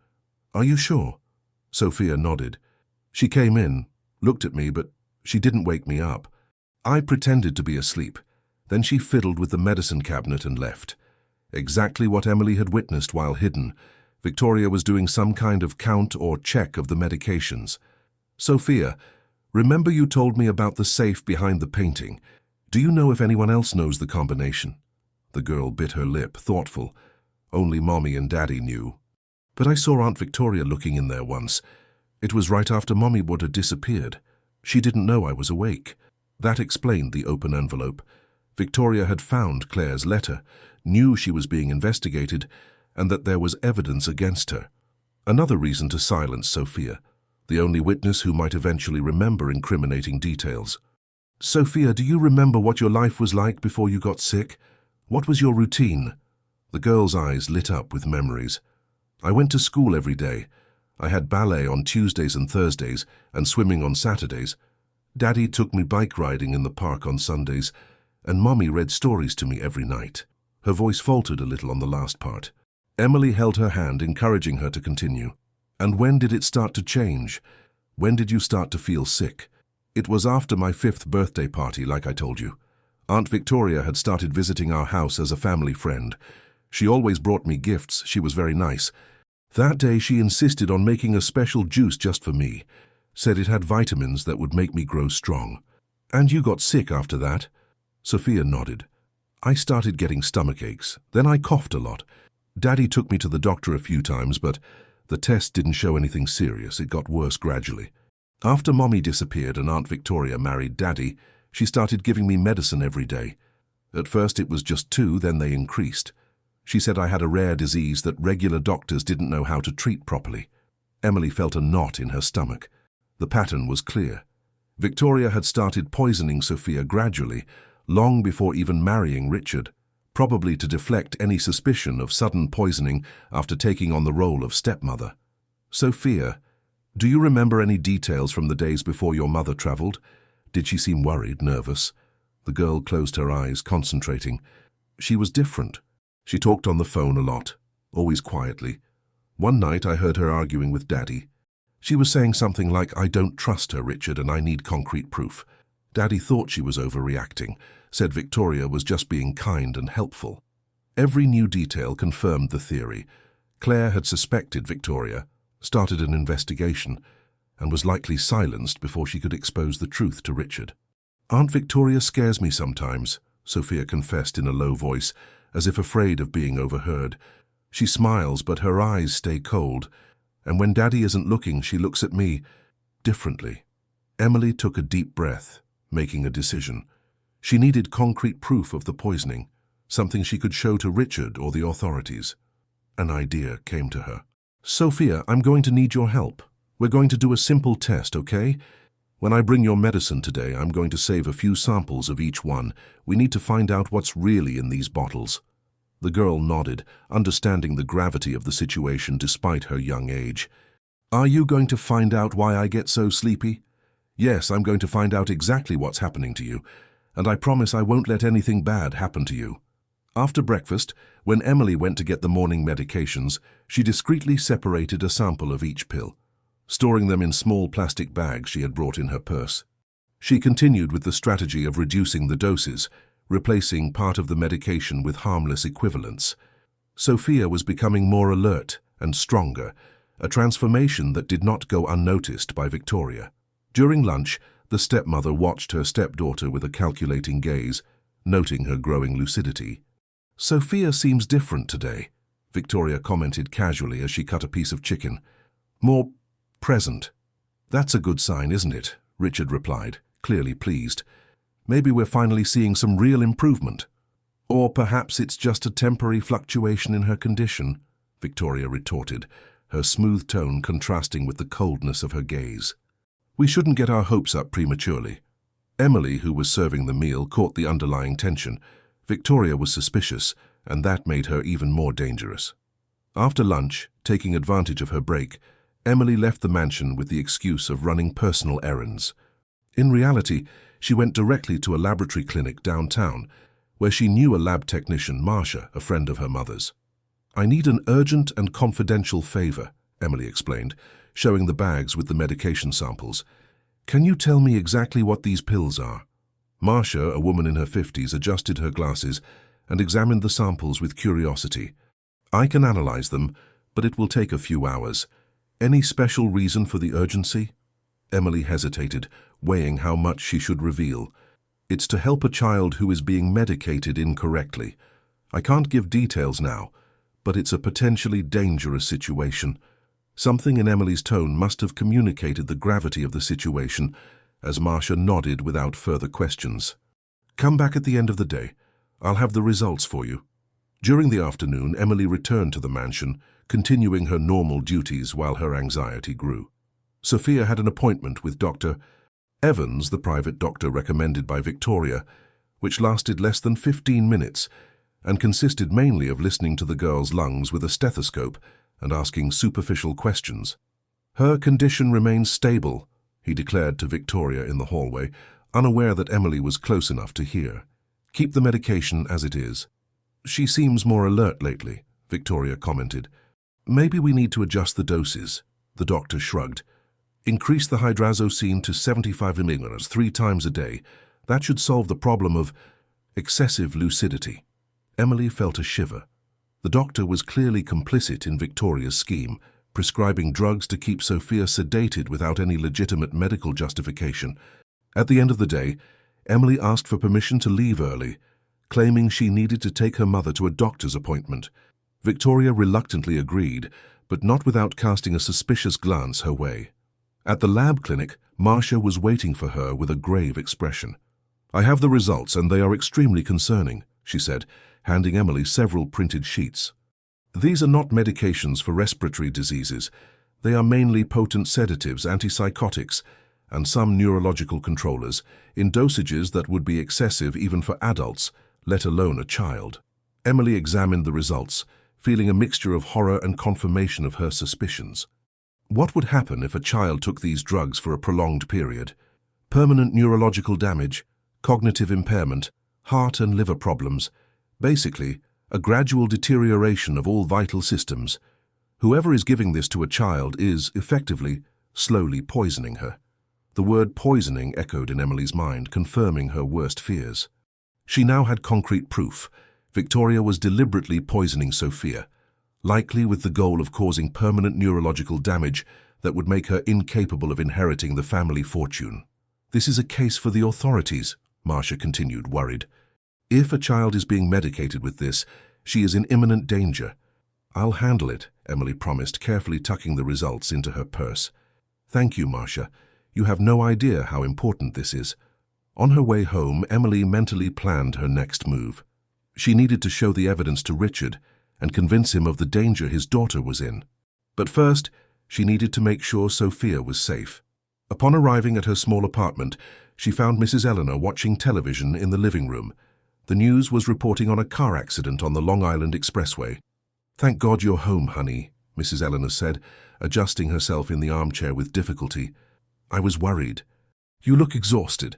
"Are you sure?" Sophia nodded. "She came in, looked at me, but she didn't wake me up. I pretended to be asleep. Then she fiddled with the medicine cabinet and left." Exactly what Emily had witnessed while hidden. Victoria was doing some kind of count or check of the medications. "Sophia, remember you told me about the safe behind the painting. Do you know if anyone else knows the combination?" The girl bit her lip, thoughtful. "Only Mommy and Daddy knew. But I saw Aunt Victoria looking in there once. It was right after Mommy would have disappeared. She didn't know I was awake." That explained the open envelope. Victoria had found Claire's letter, knew she was being investigated, and that there was evidence against her. Another reason to silence Sophia, the only witness who might eventually remember incriminating details. "Sophia, do you remember what your life was like before you got sick? What was your routine?" The girl's eyes lit up with memories. "I went to school every day. I had ballet on Tuesdays and Thursdays and swimming on Saturdays. Daddy took me bike riding in the park on Sundays, and Mommy read stories to me every night." Her voice faltered a little on the last part. Emily held her hand, encouraging her to continue. "And when did it start to change? When did you start to feel sick?" "It was after my 5th birthday party, like I told you. Aunt Victoria had started visiting our house as a family friend. She always brought me gifts. She was very nice. That day she insisted on making a special juice just for me. Said it had vitamins that would make me grow strong." "And you got sick after that?" Sophia nodded. "I started getting stomach aches. Then I coughed a lot. Daddy took me to the doctor a few times, but the test didn't show anything serious. It got worse gradually. After Mommy disappeared and Aunt Victoria married Daddy, she started giving me medicine every day. At first it was just 2, then they increased. She said I had a rare disease that regular doctors didn't know how to treat properly." Emily felt a knot in her stomach. The pattern was clear. Victoria had started poisoning Sophia gradually, long before even marrying Richard, probably to deflect any suspicion of sudden poisoning after taking on the role of stepmother. "Sophia, do you remember any details from the days before your mother traveled? Did she seem worried, nervous?" The girl closed her eyes, concentrating. "She was different. She talked on the phone a lot, always quietly. One night I heard her arguing with Daddy. She was saying something like, 'I don't trust her, Richard, and I need concrete proof.' Daddy thought she was overreacting, said Victoria was just being kind and helpful." Every new detail confirmed the theory. Claire had suspected Victoria, started an investigation, and was likely silenced before she could expose the truth to Richard. "Aunt Victoria scares me sometimes," Sophia confessed in a low voice, as if afraid of being overheard. "She smiles, but her eyes stay cold, and when Daddy isn't looking, she looks at me differently." Emily took a deep breath, making a decision. She needed concrete proof of the poisoning, something she could show to Richard or the authorities. An idea came to her. "Sophia, I'm going to need your help. We're going to do a simple test, okay? When I bring your medicine today, I'm going to save a few samples of each one. We need to find out what's really in these bottles." The girl nodded, understanding the gravity of the situation despite her young age. "Are you going to find out why I get so sleepy?" "Yes, I'm going to find out exactly what's happening to you, and I promise I won't let anything bad happen to you." After breakfast, when Emily went to get the morning medications, she discreetly separated a sample of each pill, storing them in small plastic bags she had brought in her purse. She continued with the strategy of reducing the doses, replacing part of the medication with harmless equivalents. Sophia was becoming more alert and stronger, a transformation that did not go unnoticed by Victoria. During lunch, the stepmother watched her stepdaughter with a calculating gaze, noting her growing lucidity. "Sophia seems different today," Victoria commented casually as she cut a piece of chicken. "More present." "That's a good sign, isn't it?" Richard replied, clearly pleased. "Maybe we're finally seeing some real improvement. Or perhaps it's just a temporary fluctuation in her condition," Victoria retorted, her smooth tone contrasting with the coldness of her gaze. "We shouldn't get our hopes up prematurely." Emily, who was serving the meal, caught the underlying tension. Victoria was suspicious, and that made her even more dangerous. After lunch, taking advantage of her break, Emily left the mansion with the excuse of running personal errands. In reality, she went directly to a laboratory clinic downtown, where she knew a lab technician, Marcia, a friend of her mother's. "I need an urgent and confidential favor," Emily explained, showing the bags with the medication samples. "Can you tell me exactly what these pills are?" Marcia, a woman in her 50s, adjusted her glasses and examined the samples with curiosity. "I can analyze them, but it will take a few hours. Any special reason for the urgency?" Emily hesitated, weighing how much she should reveal. "It's to help a child who is being medicated incorrectly. I can't give details now, but it's a potentially dangerous situation." Something in Emily's tone must have communicated the gravity of the situation, as Marcia nodded without further questions. "Come back at the end of the day. I'll have the results for you." During the afternoon, Emily returned to the mansion, continuing her normal duties while her anxiety grew. Sophia had an appointment with Dr. Evans, the private doctor recommended by Victoria, which lasted less than 15 minutes and consisted mainly of listening to the girl's lungs with a stethoscope and asking superficial questions. "Her condition remains stable," he declared to Victoria in the hallway, unaware that Emily was close enough to hear. "Keep the medication as it is." "She seems more alert lately," Victoria commented. "Maybe we need to adjust the doses," the doctor shrugged. "Increase the hydrazocine to 75 milligrams 3 times a day. That should solve the problem of excessive lucidity." Emily felt a shiver. The doctor was clearly complicit in Victoria's scheme, prescribing drugs to keep Sophia sedated without any legitimate medical justification. At the end of the day, Emily asked for permission to leave early, claiming she needed to take her mother to a doctor's appointment. Victoria reluctantly agreed, but not without casting a suspicious glance her way. At the lab clinic, Marcia was waiting for her with a grave expression. "I have the results, and they are extremely concerning," she said, handing Emily several printed sheets. "These are not medications for respiratory diseases. They are mainly potent sedatives, antipsychotics, and some neurological controllers, in dosages that would be excessive even for adults, let alone a child." Emily examined the results, feeling a mixture of horror and confirmation of her suspicions. What would happen if a child took these drugs for a prolonged period? Permanent neurological damage, cognitive impairment, heart and liver problems. Basically, a gradual deterioration of all vital systems. Whoever is giving this to a child is, effectively, slowly poisoning her. The word poisoning echoed in Emily's mind, confirming her worst fears. She now had concrete proof. Victoria was deliberately poisoning Sophia, likely with the goal of causing permanent neurological damage that would make her incapable of inheriting the family fortune. "This is a case for the authorities," Marcia continued, worried. "If a child is being medicated with this, she is in imminent danger." "I'll handle it," Emily promised, carefully tucking the results into her purse. "Thank you, Marcia. You have no idea how important this is." On her way home, Emily mentally planned her next move. She needed to show the evidence to Richard and convince him of the danger his daughter was in. But first, she needed to make sure Sophia was safe. Upon arriving at her small apartment, she found Mrs. Eleanor watching television in the living room. The news was reporting on a car accident on the Long Island Expressway. "Thank God you're home, honey," Mrs. Eleanor said, adjusting herself in the armchair with difficulty. "I was worried." "You look exhausted."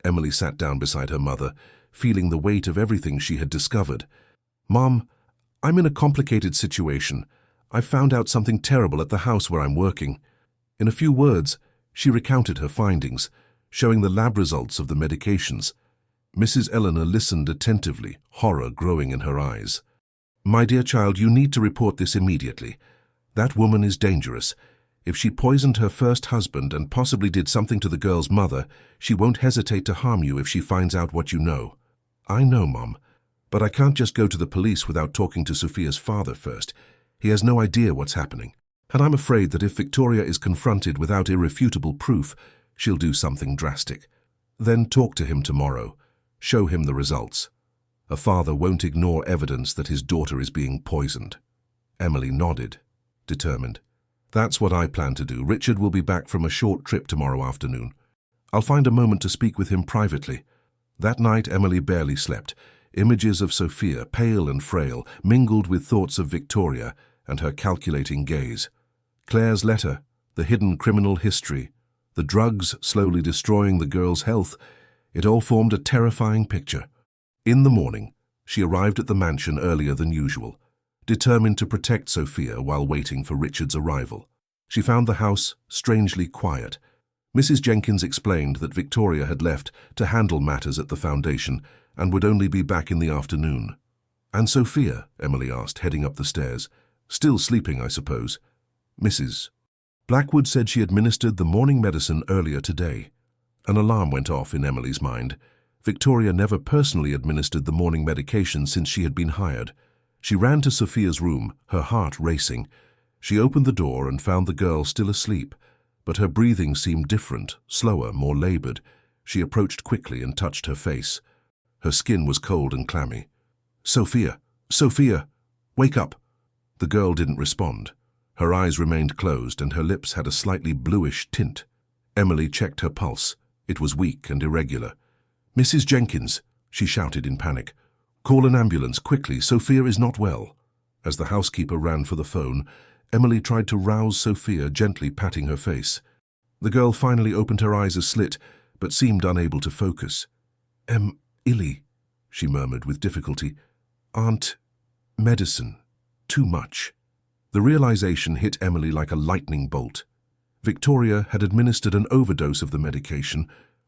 Emily sat down beside her mother, feeling the weight of everything she had discovered. "Mom, I'm in a complicated situation. I've found out something terrible at the house where I'm working." In a few words, she recounted her findings, showing the lab results of the medications. Mrs. Eleanor listened attentively, horror growing in her eyes. "My dear child, you need to report this immediately. That woman is dangerous. If she poisoned her first husband and possibly did something to the girl's mother, she won't hesitate to harm you if she finds out what you know." "I know, Mom, but I can't just go to the police without talking to Sophia's father first. He has no idea what's happening. And I'm afraid that if Victoria is confronted without irrefutable proof, she'll do something drastic. Then talk to him tomorrow. Show him the results. A father won't ignore evidence that his daughter is being poisoned." Emily nodded, determined. "That's what I plan to do. Richard will be back from a short trip tomorrow afternoon. I'll find a moment to speak with him privately." That night, Emily barely slept. Images of Sophia, pale and frail, mingled with thoughts of Victoria and her calculating gaze. Claire's letter, the hidden criminal history, the drugs slowly destroying the girl's health, it all formed a terrifying picture. In the morning, she arrived at the mansion earlier than usual, determined to protect Sophia while waiting for Richard's arrival. She found the house strangely quiet. Mrs. Jenkins explained that Victoria had left to handle matters at the foundation and would only be back in the afternoon. "And Sophia?" Emily asked, heading up the stairs. "Still sleeping, I suppose." "Mrs. Blackwood said she administered the morning medicine earlier today." An alarm went off in Emily's mind. Victoria never personally administered the morning medication since she had been hired. She ran to Sophia's room, her heart racing. She opened the door and found the girl still asleep, but her breathing seemed different, slower, more labored. She approached quickly and touched her face. Her skin was cold and clammy. "Sophia! Sophia! Wake up!" The girl didn't respond. Her eyes remained closed and her lips had a slightly bluish tint. Emily checked her pulse. It was weak and irregular. "Mrs. Jenkins," she shouted in panic. "Call an ambulance, quickly. Sophia is not well." As the housekeeper ran for the phone, Emily tried to rouse Sophia, gently patting her face. The girl finally opened her eyes a slit, but seemed unable to focus. "Illy," she murmured with difficulty. "Aunt, medicine. Too much." The realization hit Emily like a lightning bolt. Victoria had administered an overdose of the medication,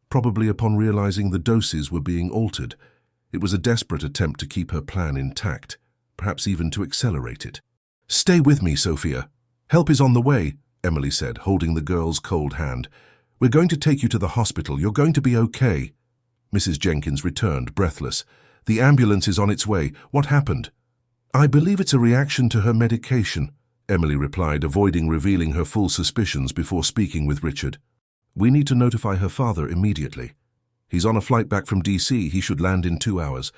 probably upon realizing the doses were being altered. It was a desperate attempt to keep her plan intact, perhaps even to accelerate it. "Stay with me, Sophia. Help is on the way," Emily said, holding the girl's cold hand. "We're going to take you to the hospital. You're going to be okay." Mrs. Jenkins returned, breathless. "The ambulance is on its way. What happened?" "I believe it's a reaction to her medication," Emily replied, avoiding revealing her full suspicions before speaking with Richard. "We need to notify her father immediately. He's on a flight back from DC. He should land in 2 hours.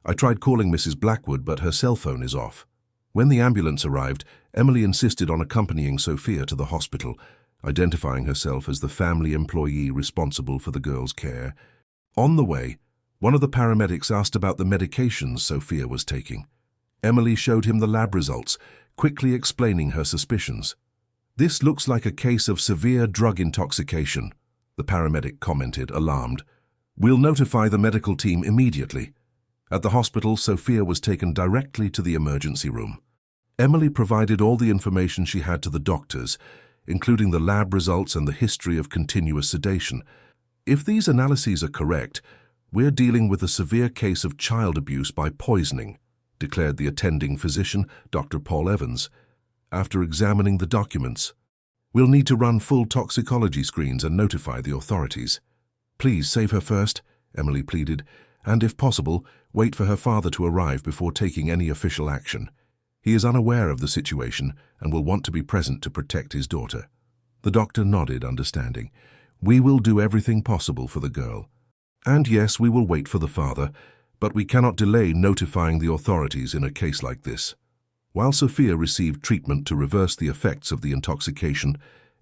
I tried calling Mrs. Blackwood, but her cell phone is off." When the ambulance arrived, Emily insisted on accompanying Sophia to the hospital, identifying herself as the family employee responsible for the girl's care. On the way, one of the paramedics asked about the medications Sophia was taking. Emily showed him the lab results, quickly explaining her suspicions. "This looks like a case of severe drug intoxication," the paramedic commented, alarmed. "We'll notify the medical team immediately." At the hospital, Sophia was taken directly to the emergency room. Emily provided all the information she had to the doctors, including the lab results and the history of continuous sedation. "If these analyses are correct, we're dealing with a severe case of child abuse by poisoning," declared the attending physician, Dr. Paul Evans. After examining the documents, "We'll need to run full toxicology screens and notify the authorities." "Please save her first," Emily pleaded, "and if possible, wait for her father to arrive before taking any official action. He is unaware of the situation and will want to be present to protect his daughter." The doctor nodded, understanding. "We will do everything possible for the girl. And yes, we will wait for the father, but we cannot delay notifying the authorities in a case like this." While Sophia received treatment to reverse the effects of the intoxication,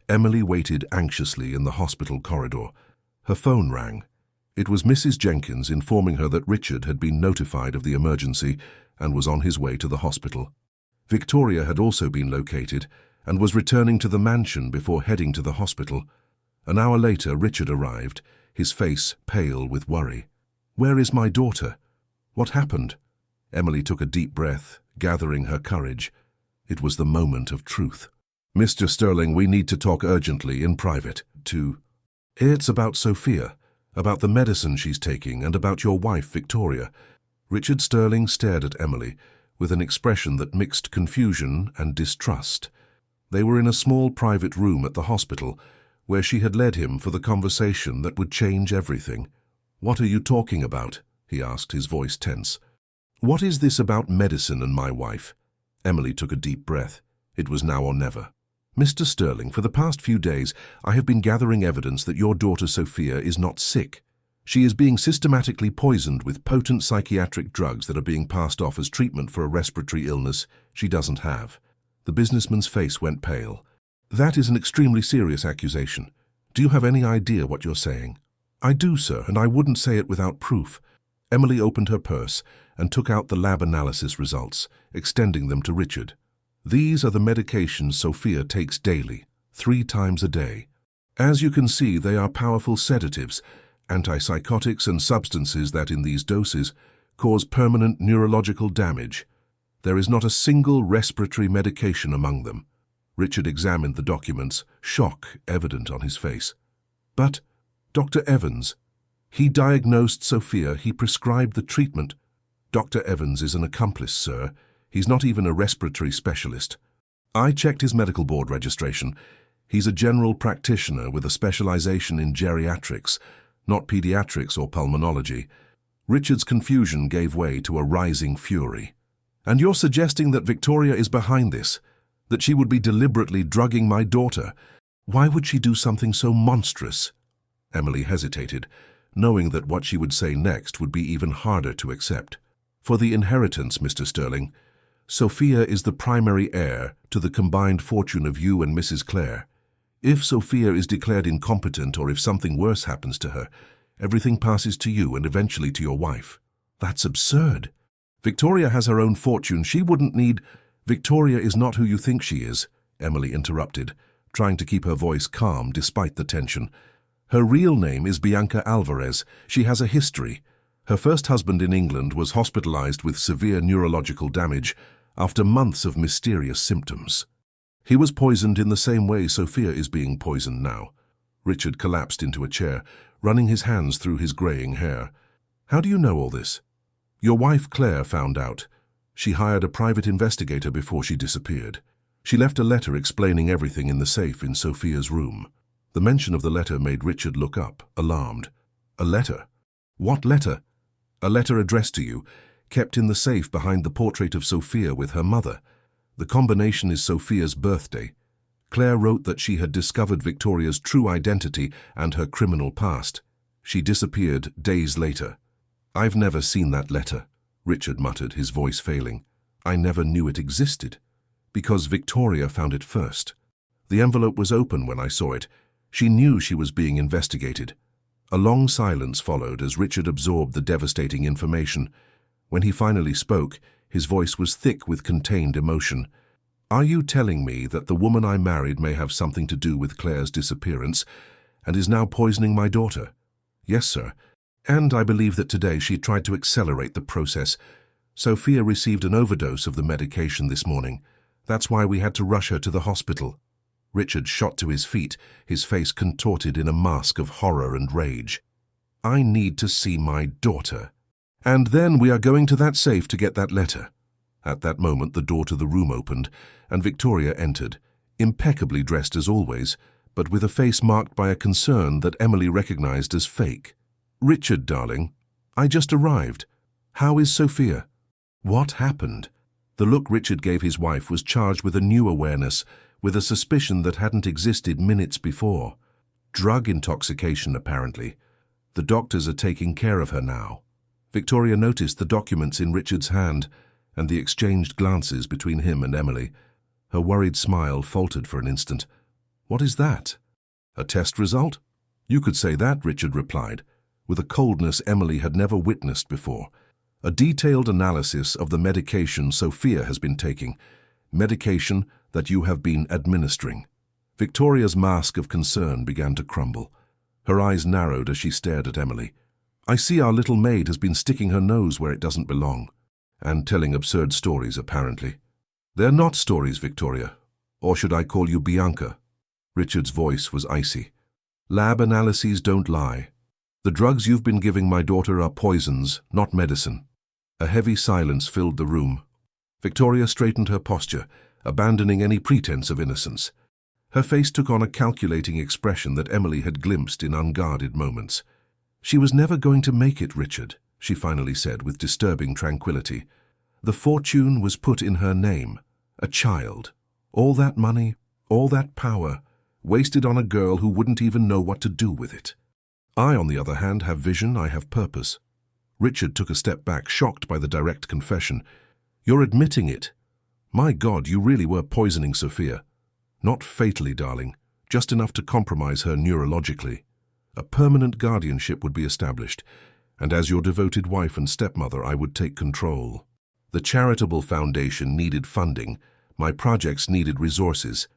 Emily waited anxiously in the hospital corridor. Her phone rang. It was Mrs. Jenkins informing her that Richard had been notified of the emergency and was on his way to the hospital. Victoria had also been located and was returning to the mansion before heading to the hospital. An hour later, Richard arrived, his face pale with worry. "Where is my daughter? What happened?" Emily took a deep breath, gathering her courage. It was the moment of truth. "Mr. Sterling, we need to talk urgently, in private, It's about Sophia, about the medicine she's taking, and about your wife, Victoria." Richard Sterling stared at Emily with an expression that mixed confusion and distrust. They were in a small private room at the hospital, where she had led him for the conversation that would change everything. "What are you talking about?" he asked, his voice tense. "What is this about medicine and my wife?" Emily took a deep breath. It was now or never. "Mr. Sterling, for the past few days, I have been gathering evidence that your daughter Sophia is not sick. She is being systematically poisoned with potent psychiatric drugs that are being passed off as treatment for a respiratory illness she doesn't have." The businessman's face went pale. "That is an extremely serious accusation. Do you have any idea what you're saying?" "I do, sir, and I wouldn't say it without proof." Emily opened her purse and took out the lab analysis results, extending them to Richard. "These are the medications Sophia takes daily, 3 times a day. As you can see, they are powerful sedatives, antipsychotics and substances that, in these doses, cause permanent neurological damage. There is not a single respiratory medication among them." Richard examined the documents, shock evident on his face. "But, Dr. Evans, he diagnosed Sophia, he prescribed the treatment." "Dr. Evans is an accomplice, sir. He's not even a respiratory specialist. I checked his medical board registration. He's a general practitioner with a specialization in geriatrics, not pediatrics or pulmonology." Richard's confusion gave way to a rising fury. "And you're suggesting that Victoria is behind this? That she would be deliberately drugging my daughter? Why would she do something so monstrous?" Emily hesitated, knowing that what she would say next would be even harder to accept. "For the inheritance, Mr. Sterling. Sophia is the primary heir to the combined fortune of you and Mrs. Clare. If Sophia is declared incompetent, or if something worse happens to her, everything passes to you and eventually to your wife." "That's absurd. Victoria has her own fortune. She wouldn't need—" "Victoria is not who you think she is," Emily interrupted, trying to keep her voice calm despite the tension. "Her real name is Bianca Alvarez. She has a history. Her first husband in England was hospitalized with severe neurological damage after months of mysterious symptoms. He was poisoned in the same way Sophia is being poisoned now." Richard collapsed into a chair, running his hands through his graying hair. "How do you know all this?" "Your wife Claire found out. She hired a private investigator before she disappeared. She left a letter explaining everything in the safe in Sophia's room." The mention of the letter made Richard look up, alarmed. "A letter? What letter?" "A letter addressed to you, kept in the safe behind the portrait of Sophia with her mother. The combination is Sophia's birthday. Claire wrote that she had discovered Victoria's true identity and her criminal past. She disappeared days later." "I've never seen that letter," Richard muttered, his voice failing. "I never knew it existed." "Because Victoria found it first. The envelope was open when I saw it. She knew she was being investigated." A long silence followed as Richard absorbed the devastating information. When he finally spoke, his voice was thick with contained emotion. "Are you telling me that the woman I married may have something to do with Claire's disappearance and is now poisoning my daughter?" "Yes, sir. And I believe that today she tried to accelerate the process. Sophia received an overdose of the medication this morning. That's why we had to rush her to the hospital." Richard shot to his feet, his face contorted in a mask of horror and rage. "I need to see my daughter. And then we are going to that safe to get that letter." At that moment the door to the room opened, and Victoria entered, impeccably dressed as always, but with a face marked by a concern that Emily recognized as fake. "Richard, darling, I just arrived. How is Sophia?" What happened? The look Richard gave his wife was charged with a new awareness, with a suspicion that hadn't existed minutes before. Drug intoxication, apparently. The doctors are taking care of her now. Victoria noticed the documents in Richard's hand and the exchanged glances between him and Emily. Her worried smile faltered for an instant. "What is that? A test result?" "You could say that," Richard replied, with a coldness Emily had never witnessed before. "A detailed analysis of the medication Sophia has been taking, medication that you have been administering." Victoria's mask of concern began to crumble. Her eyes narrowed as she stared at Emily. "I see our little maid has been sticking her nose where it doesn't belong." and telling absurd stories, apparently. They're not stories, Victoria. Or should I call you Bianca? Richard's voice was icy. Lab analyses don't lie. The drugs you've been giving my daughter are poisons, not medicine. A heavy silence filled the room. Victoria straightened her posture, abandoning any pretense of innocence. Her face took on a calculating expression that Emily had glimpsed in unguarded moments. She was never going to make it, Richard, she finally said with disturbing tranquility. The fortune was put in her name. A child. All that money, all that power, wasted on a girl who wouldn't even know what to do with it. I, on the other hand, have vision, I have purpose. Richard took a step back, shocked by the direct confession. You're admitting it. My God, you really were poisoning Sophia. Not fatally, darling, just enough to compromise her neurologically. A permanent guardianship would be established, and as your devoted wife and stepmother, I would take control. The charitable foundation needed funding. My projects needed resources.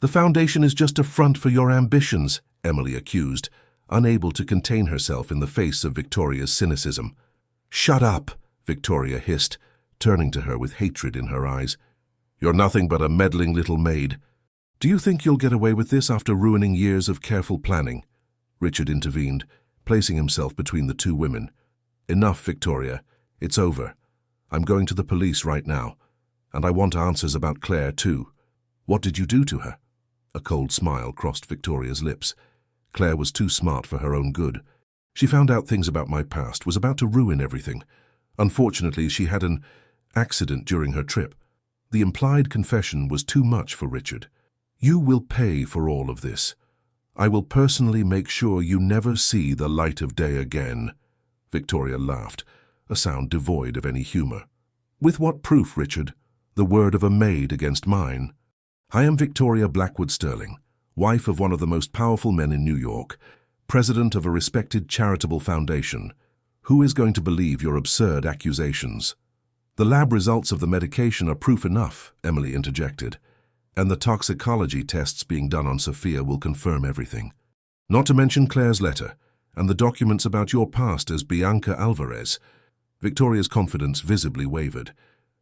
The foundation is just a front for your ambitions, Emily accused, unable to contain herself in the face of Victoria's cynicism. Shut up, Victoria hissed, turning to her with hatred in her eyes. You're nothing but a meddling little maid. Do you think you'll get away with this after ruining years of careful planning? Richard intervened, placing himself between the two women. Enough, Victoria. It's over. I'm going to the police right now. And I want answers about Claire, too. What did you do to her? A cold smile crossed Victoria's lips. Claire was too smart for her own good. She found out things about my past, was about to ruin everything. Unfortunately, she had an accident during her trip. The implied confession was too much for Richard. You will pay for all of this. I will personally make sure you never see the light of day again. Victoria laughed, a sound devoid of any humor. With what proof, Richard? The word of a maid against mine. I am Victoria Blackwood Sterling, wife of one of the most powerful men in New York, president of a respected charitable foundation. Who is going to believe your absurd accusations? The lab results of the medication are proof enough, Emily interjected, and the toxicology tests being done on Sophia will confirm everything. Not to mention Claire's letter, and the documents about your past as Bianca Alvarez. Victoria's confidence visibly wavered.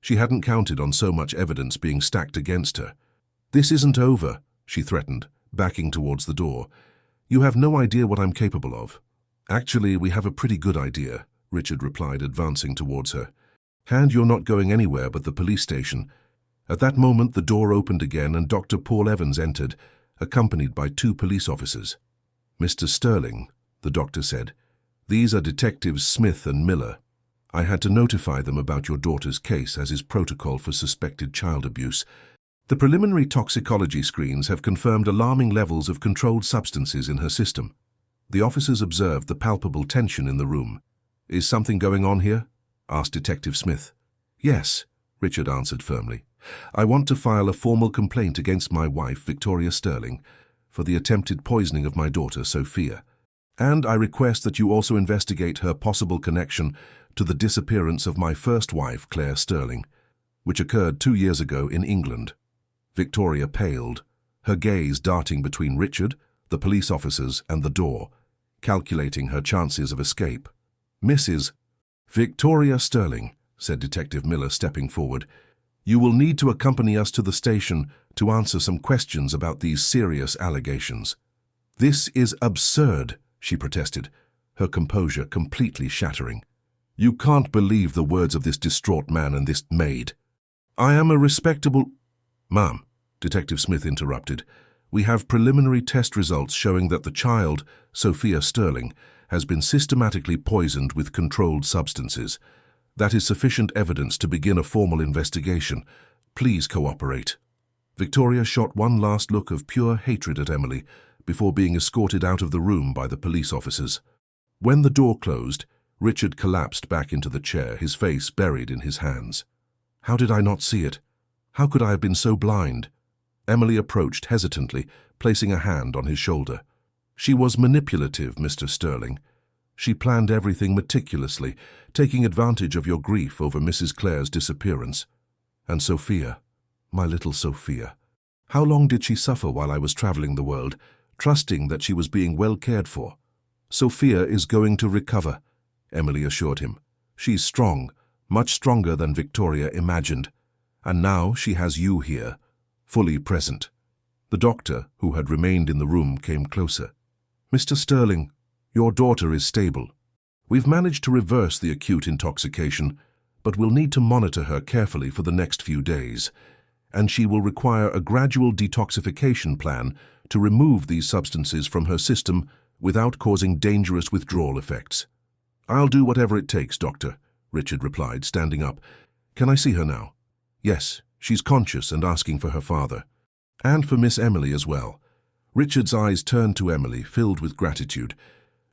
She hadn't counted on so much evidence being stacked against her. This isn't over, she threatened, backing towards the door. You have no idea what I'm capable of. Actually, we have a pretty good idea, Richard replied, advancing towards her. And you're not going anywhere but the police station. At that moment, the door opened again and Dr. Paul Evans entered, accompanied by 2 police officers. Mr. Sterling, the doctor said, these are Detectives Smith and Miller. I had to notify them about your daughter's case as is protocol for suspected child abuse. The preliminary toxicology screens have confirmed alarming levels of controlled substances in her system. The officers observed the palpable tension in the room. Is something going on here? Asked Detective Smith. Yes, Richard answered firmly. I want to file a formal complaint against my wife, Victoria Sterling, for the attempted poisoning of my daughter, Sophia. And I request that you also investigate her possible connection to the disappearance of my first wife, Claire Sterling, which occurred 2 years ago in England. Victoria paled, her gaze darting between Richard, the police officers, and the door, calculating her chances of escape. Mrs. Victoria Sterling, said Detective Miller, stepping forward, you will need to accompany us to the station to answer some questions about these serious allegations. This is absurd, she protested, her composure completely shattering. You can't believe the words of this distraught man and this maid. I am a respectable— Ma'am, Detective Smith interrupted, we have preliminary test results showing that the child, Sophia Sterling, has been systematically poisoned with controlled substances. That is sufficient evidence to begin a formal investigation. Please cooperate. Victoria shot one last look of pure hatred at Emily before being escorted out of the room by the police officers. When the door closed, Richard collapsed back into the chair, his face buried in his hands. How did I not see it? How could I have been so blind? Emily approached hesitantly, placing a hand on his shoulder. She was manipulative, Mr. Sterling. She planned everything meticulously, taking advantage of your grief over Mrs. Clare's disappearance. And Sophia, my little Sophia. How long did she suffer while I was traveling the world, trusting that she was being well cared for? Sophia is going to recover, Emily assured him. She's strong, much stronger than Victoria imagined. And now she has you here, fully present. The doctor, who had remained in the room, came closer. Mr. Sterling, your daughter is stable. We've managed to reverse the acute intoxication, but we'll need to monitor her carefully for the next few days, and she will require a gradual detoxification plan to remove these substances from her system without causing dangerous withdrawal effects. I'll do whatever it takes, Doctor, Richard replied, standing up. Can I see her now? Yes, she's conscious and asking for her father. And for Miss Emily as well. Richard's eyes turned to Emily, filled with gratitude.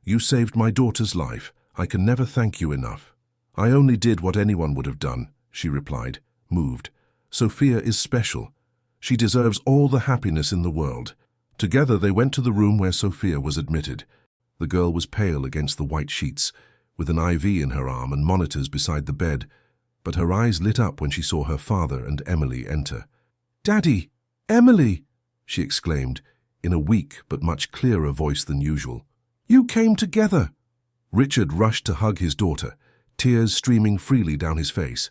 You saved my daughter's life. I can never thank you enough. I only did what anyone would have done, she replied, moved. Sophia is special. She deserves all the happiness in the world. Together they went to the room where Sophia was admitted. The girl was pale against the white sheets, with an IV in her arm and monitors beside the bed, but her eyes lit up when she saw her father and Emily enter. "Daddy! Emily!" she exclaimed, in a weak but much clearer voice than usual. "You came together!" Richard rushed to hug his daughter, tears streaming freely down his face.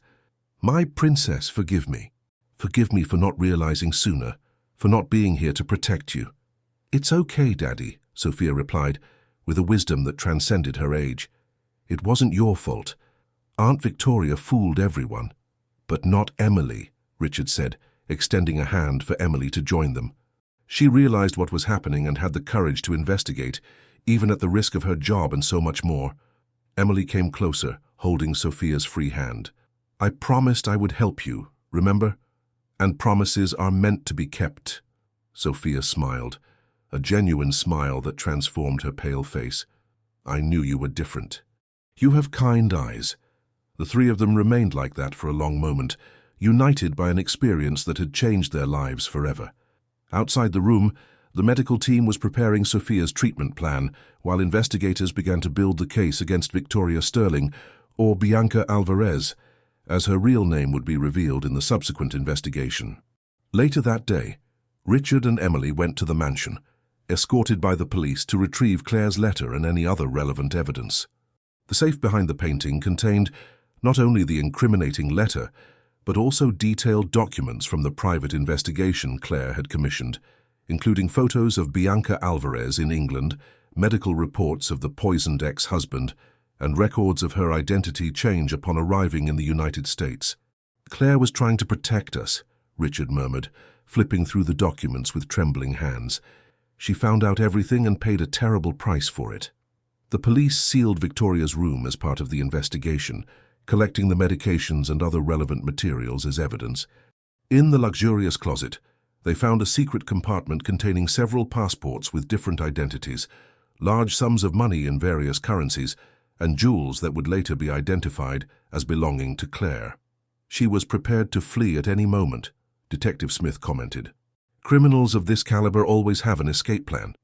"My princess, forgive me. Forgive me for not realizing sooner, for not being here to protect you." "It's okay, Daddy," Sophia replied, with a wisdom that transcended her age. "It wasn't your fault. Aunt Victoria fooled everyone." "But not Emily," Richard said, extending a hand for Emily to join them. She realized what was happening and had the courage to investigate, even at the risk of her job and so much more. Emily came closer, holding Sophia's free hand. "I promised I would help you, remember? And promises are meant to be kept." Sophia smiled, a genuine smile that transformed her pale face. "I knew you were different. You have kind eyes." The three of them remained like that for a long moment, united by an experience that had changed their lives forever. Outside the room, the medical team was preparing Sophia's treatment plan, while investigators began to build the case against Victoria Sterling, or Bianca Alvarez, as her real name would be revealed in the subsequent investigation. Later that day, Richard and Emily went to the mansion, escorted by the police to retrieve Claire's letter and any other relevant evidence. The safe behind the painting contained not only the incriminating letter, but also detailed documents from the private investigation Claire had commissioned, including photos of Bianca Alvarez in England, medical reports of the poisoned ex-husband, and records of her identity change upon arriving in the United States. "Claire was trying to protect us," Richard murmured, flipping through the documents with trembling hands. "She found out everything and paid a terrible price for it." The police sealed Victoria's room as part of the investigation, collecting the medications and other relevant materials as evidence. In the luxurious closet, they found a secret compartment containing several passports with different identities, large sums of money in various currencies, and jewels that would later be identified as belonging to Claire. "She was prepared to flee at any moment," Detective Smith commented. "Criminals of this caliber always have an escape plan."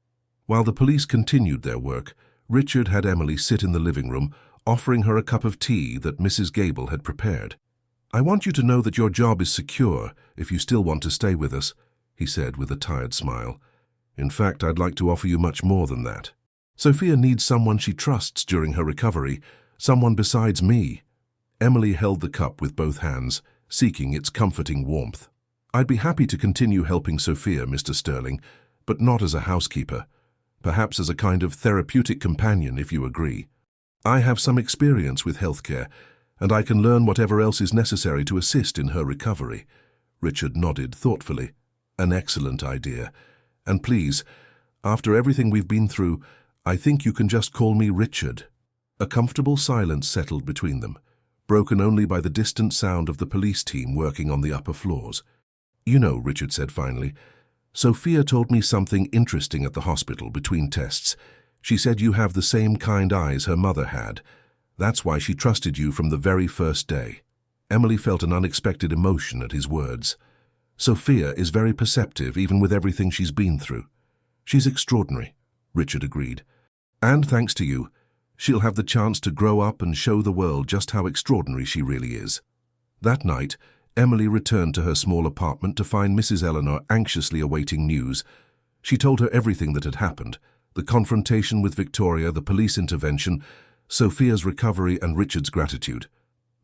While the police continued their work, Richard had Emily sit in the living room, offering her a cup of tea that Mrs. Gable had prepared. "I want you to know that your job is secure if you still want to stay with us," he said with a tired smile. "In fact, I'd like to offer you much more than that. Sophia needs someone she trusts during her recovery, someone besides me." Emily held the cup with both hands, seeking its comforting warmth. "I'd be happy to continue helping Sophia, Mr. Sterling, but not as a housekeeper. Perhaps as a kind of therapeutic companion, if you agree. I have some experience with healthcare, and I can learn whatever else is necessary to assist in her recovery." Richard nodded thoughtfully. "An excellent idea. And please, after everything we've been through, I think you can just call me Richard." A comfortable silence settled between them, broken only by the distant sound of the police team working on the upper floors. "You know," Richard said finally, "Sophia told me something interesting at the hospital between tests. She said you have the same kind eyes her mother had. That's why she trusted you from the very first day." Emily felt an unexpected emotion at his words. "Sophia is very perceptive even with everything she's been through." "She's extraordinary," Richard agreed. "And thanks to you, she'll have the chance to grow up and show the world just how extraordinary she really is." That night, Emily returned to her small apartment to find Mrs. Eleanor anxiously awaiting news. She told her everything that had happened: the confrontation with Victoria, the police intervention, Sophia's recovery, and Richard's gratitude.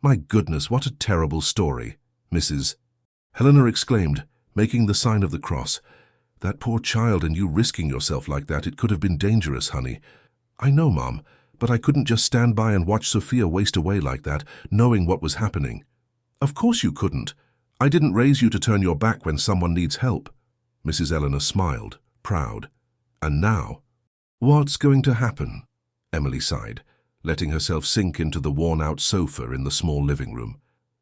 My goodness, what a terrible story, Mrs. Helena exclaimed, making the sign of the cross. That poor child and you risking yourself like that, it could have been dangerous, honey. I know, Mom, but I couldn't just stand by and watch Sophia waste away like that, knowing what was happening. Of course you couldn't. I didn't raise you to turn your back when someone needs help. Mrs. Eleanor smiled, proud. And now? What's going to happen? Emily sighed, letting herself sink into the worn-out sofa in the small living room.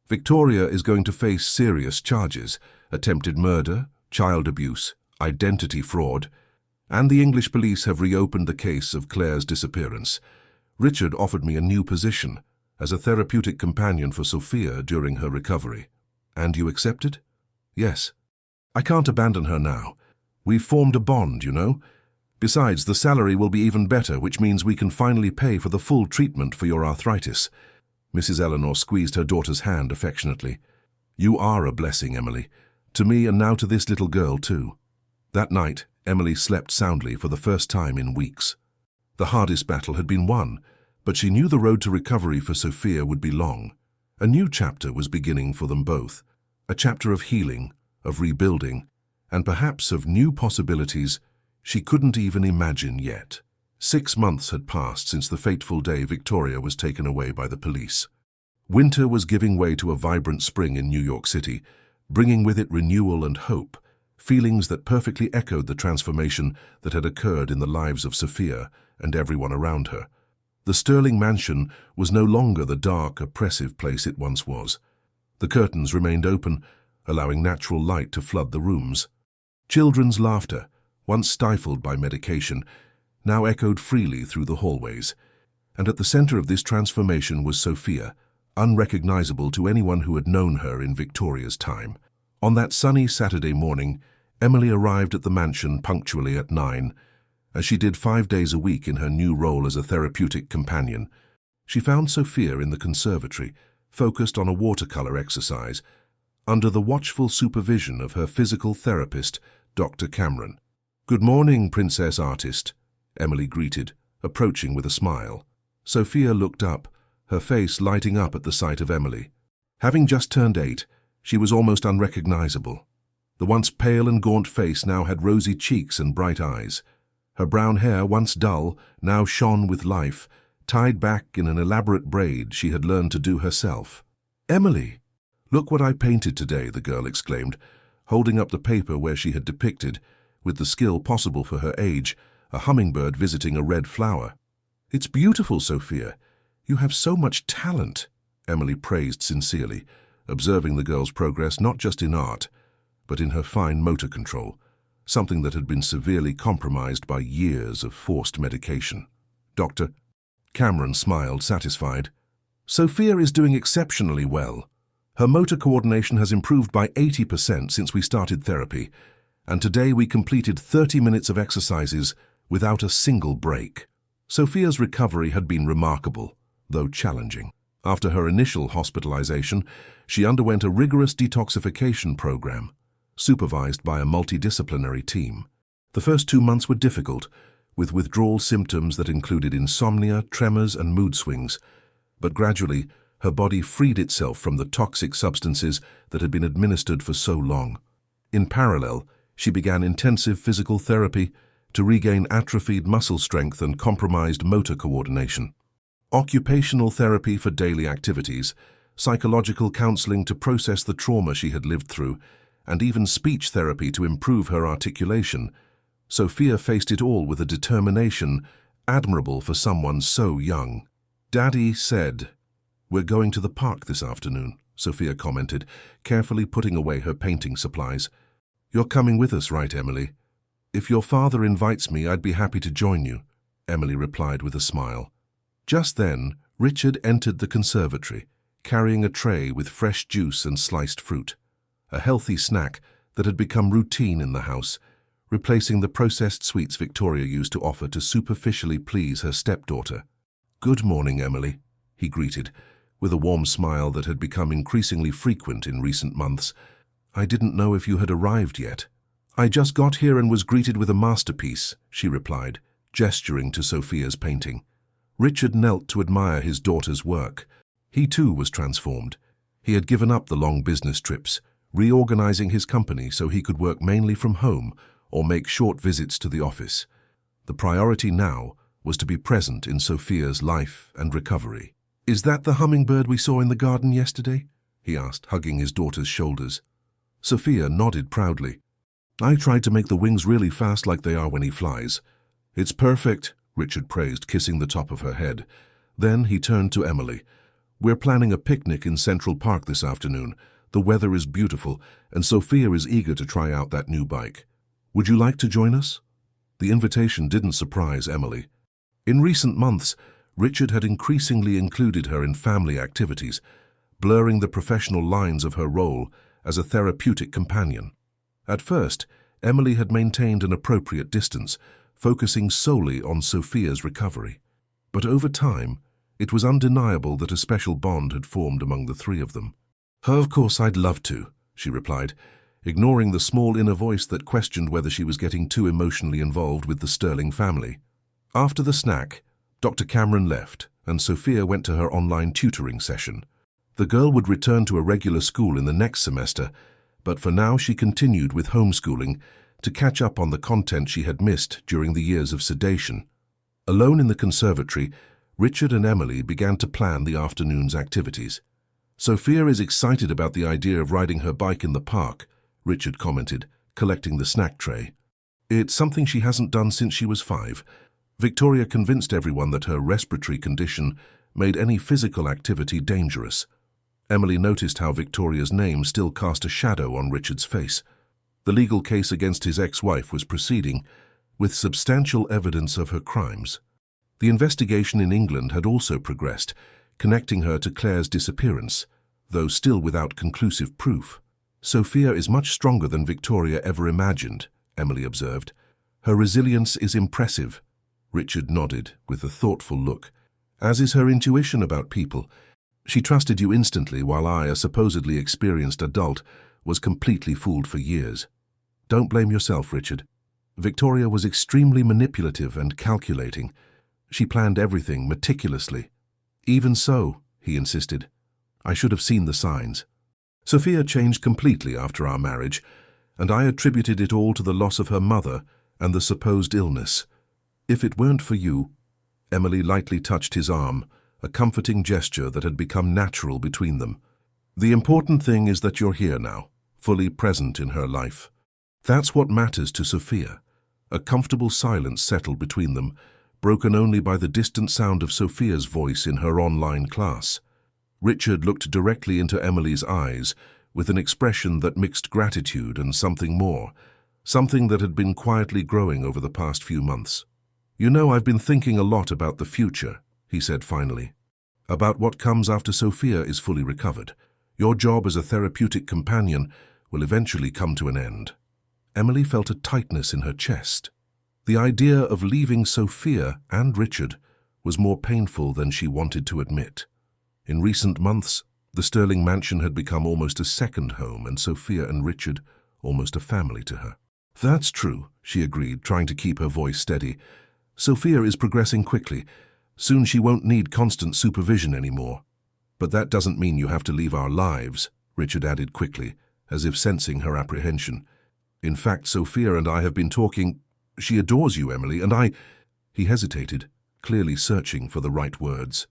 Victoria is going to face serious charges: attempted murder, child abuse, identity fraud, and the English police have reopened the case of Claire's disappearance. Richard offered me a new position as a therapeutic companion for Sophia during her recovery. And you accepted? Yes. I can't abandon her now. We've formed a bond, you know. Besides, the salary will be even better, which means we can finally pay for the full treatment for your arthritis. Mrs. Eleanor squeezed her daughter's hand affectionately. You are a blessing, Emily. To me and now to this little girl, too. That night, Emily slept soundly for the first time in weeks. The hardest battle had been won, but she knew the road to recovery for Sophia would be long. A new chapter was beginning for them both. A chapter of healing, of rebuilding, and perhaps of new possibilities she couldn't even imagine yet. 6 months had passed since the fateful day Victoria was taken away by the police. Winter was giving way to a vibrant spring in New York City, bringing with it renewal and hope, feelings that perfectly echoed the transformation that had occurred in the lives of Sophia and everyone around her. The Sterling mansion was no longer the dark, oppressive place it once was. The curtains remained open, allowing natural light to flood the rooms. Children's laughter, once stifled by medication, now echoed freely through the hallways. And at the center of this transformation was Sophia, unrecognizable to anyone who had known her in Victoria's time. On that sunny Saturday morning, Emily arrived at the mansion punctually at 9, as she did 5 days a week in her new role as a therapeutic companion. She found Sophia in the conservatory, focused on a watercolor exercise, under the watchful supervision of her physical therapist, Dr. Cameron. "Good morning, Princess Artist," Emily greeted, approaching with a smile. Sophia looked up, her face lighting up at the sight of Emily. Having just turned 8, she was almost unrecognizable. The once pale and gaunt face now had rosy cheeks and bright eyes. Her brown hair, once dull, now shone with life, tied back in an elaborate braid she had learned to do herself. "Emily, look what I painted today," the girl exclaimed, holding up the paper where she had depicted, with the skill possible for her age, a hummingbird visiting a red flower. "It's beautiful, Sophia. You have so much talent," Emily praised sincerely, observing the girl's progress not just in art, but in her fine motor control, something that had been severely compromised by years of forced medication. Dr. Cameron smiled, satisfied. "Sophia is doing exceptionally well. Her motor coordination has improved by 80% since we started therapy, and today we completed 30 minutes of exercises without a single break." Sophia's recovery had been remarkable, though challenging. After her initial hospitalization, she underwent a rigorous detoxification program, supervised by a multidisciplinary team. The first 2 months were difficult, with withdrawal symptoms that included insomnia, tremors, and mood swings, but gradually her body freed itself from the toxic substances that had been administered for so long. In parallel, she began intensive physical therapy to regain atrophied muscle strength and compromised motor coordination. Occupational therapy for daily activities, psychological counseling to process the trauma she had lived through, and even speech therapy to improve her articulation. Sophia faced it all with a determination admirable for someone so young. "Daddy said, we're going to the park this afternoon," Sophia commented, carefully putting away her painting supplies. "You're coming with us, right, Emily?" "If your father invites me, I'd be happy to join you," Emily replied with a smile. Just then, Richard entered the conservatory, carrying a tray with fresh juice and sliced fruit, a healthy snack that had become routine in the house, replacing the processed sweets Victoria used to offer to superficially please her stepdaughter. "Good morning, Emily," he greeted, with a warm smile that had become increasingly frequent in recent months. "I didn't know if you had arrived yet." "I just got here and was greeted with a masterpiece," she replied, gesturing to Sophia's painting. Richard knelt to admire his daughter's work, He too was transformed. He had given up the long business trips, reorganizing his company so he could work mainly from home or make short visits to the office. The priority now was to be present in Sophia's life and recovery. "Is that the hummingbird we saw in the garden yesterday?" he asked, hugging his daughter's shoulders. Sophia nodded proudly. "I tried to make the wings really fast like they are when he flies." "It's perfect," Richard praised, kissing the top of her head. Then he turned to Emily. "We're planning a picnic in Central Park this afternoon. The weather is beautiful, and Sophia is eager to try out that new bike. Would you like to join us?" The invitation didn't surprise Emily. In recent months, Richard had increasingly included her in family activities, blurring the professional lines of her role as a therapeutic companion. At first, Emily had maintained an appropriate distance, focusing solely on Sophia's recovery. But over time, it was undeniable that a special bond had formed among the three of them. "Of course, I'd love to," she replied, ignoring the small inner voice that questioned whether she was getting too emotionally involved with the Sterling family. After the snack, Dr. Cameron left, and Sophia went to her online tutoring session. The girl would return to a regular school in the next semester, but for now she continued with homeschooling to catch up on the content she had missed during the years of sedation. Alone in the conservatory, Richard and Emily began to plan the afternoon's activities. "Sophia is excited about the idea of riding her bike in the park," Richard commented, collecting the snack tray. "It's something she hasn't done since she was 5. Victoria convinced everyone that her respiratory condition made any physical activity dangerous." Emily noticed how Victoria's name still cast a shadow on Richard's face. The legal case against his ex-wife was proceeding, with substantial evidence of her crimes. The investigation in England had also progressed, connecting her to Claire's disappearance, though still without conclusive proof. "Sophia is much stronger than Victoria ever imagined," Emily observed. "Her resilience is impressive." Richard nodded with a thoughtful look. "As is her intuition about people. She trusted you instantly, while I, a supposedly experienced adult, was completely fooled for years. Don't blame yourself, Richard. Victoria was extremely manipulative and calculating. She planned everything meticulously." "Even so," he insisted, "I should have seen the signs. Sophia changed completely after our marriage, and I attributed it all to the loss of her mother and the supposed illness. If it weren't for you—" Emily lightly touched his arm, a comforting gesture that had become natural between them. "The important thing is that you're here now, fully present in her life. That's what matters to Sophia." A comfortable silence settled between them, broken only by the distant sound of Sophia's voice in her online class. Richard looked directly into Emily's eyes with an expression that mixed gratitude and something more, something that had been quietly growing over the past few months. "You know, I've been thinking a lot about the future," he said finally. "About what comes after Sophia is fully recovered. Your job as a therapeutic companion will eventually come to an end." Emily felt a tightness in her chest. The idea of leaving Sophia and Richard was more painful than she wanted to admit. In recent months, the Sterling mansion had become almost a second home, and Sophia and Richard almost a family to her. "That's true," she agreed, trying to keep her voice steady. "Sophia is progressing quickly. Soon she won't need constant supervision anymore." "But that doesn't mean you have to leave our lives," Richard added quickly, as if sensing her apprehension. "In fact, Sophia and I have been talking. She adores you, Emily, and I—" He hesitated, clearly searching for the right words.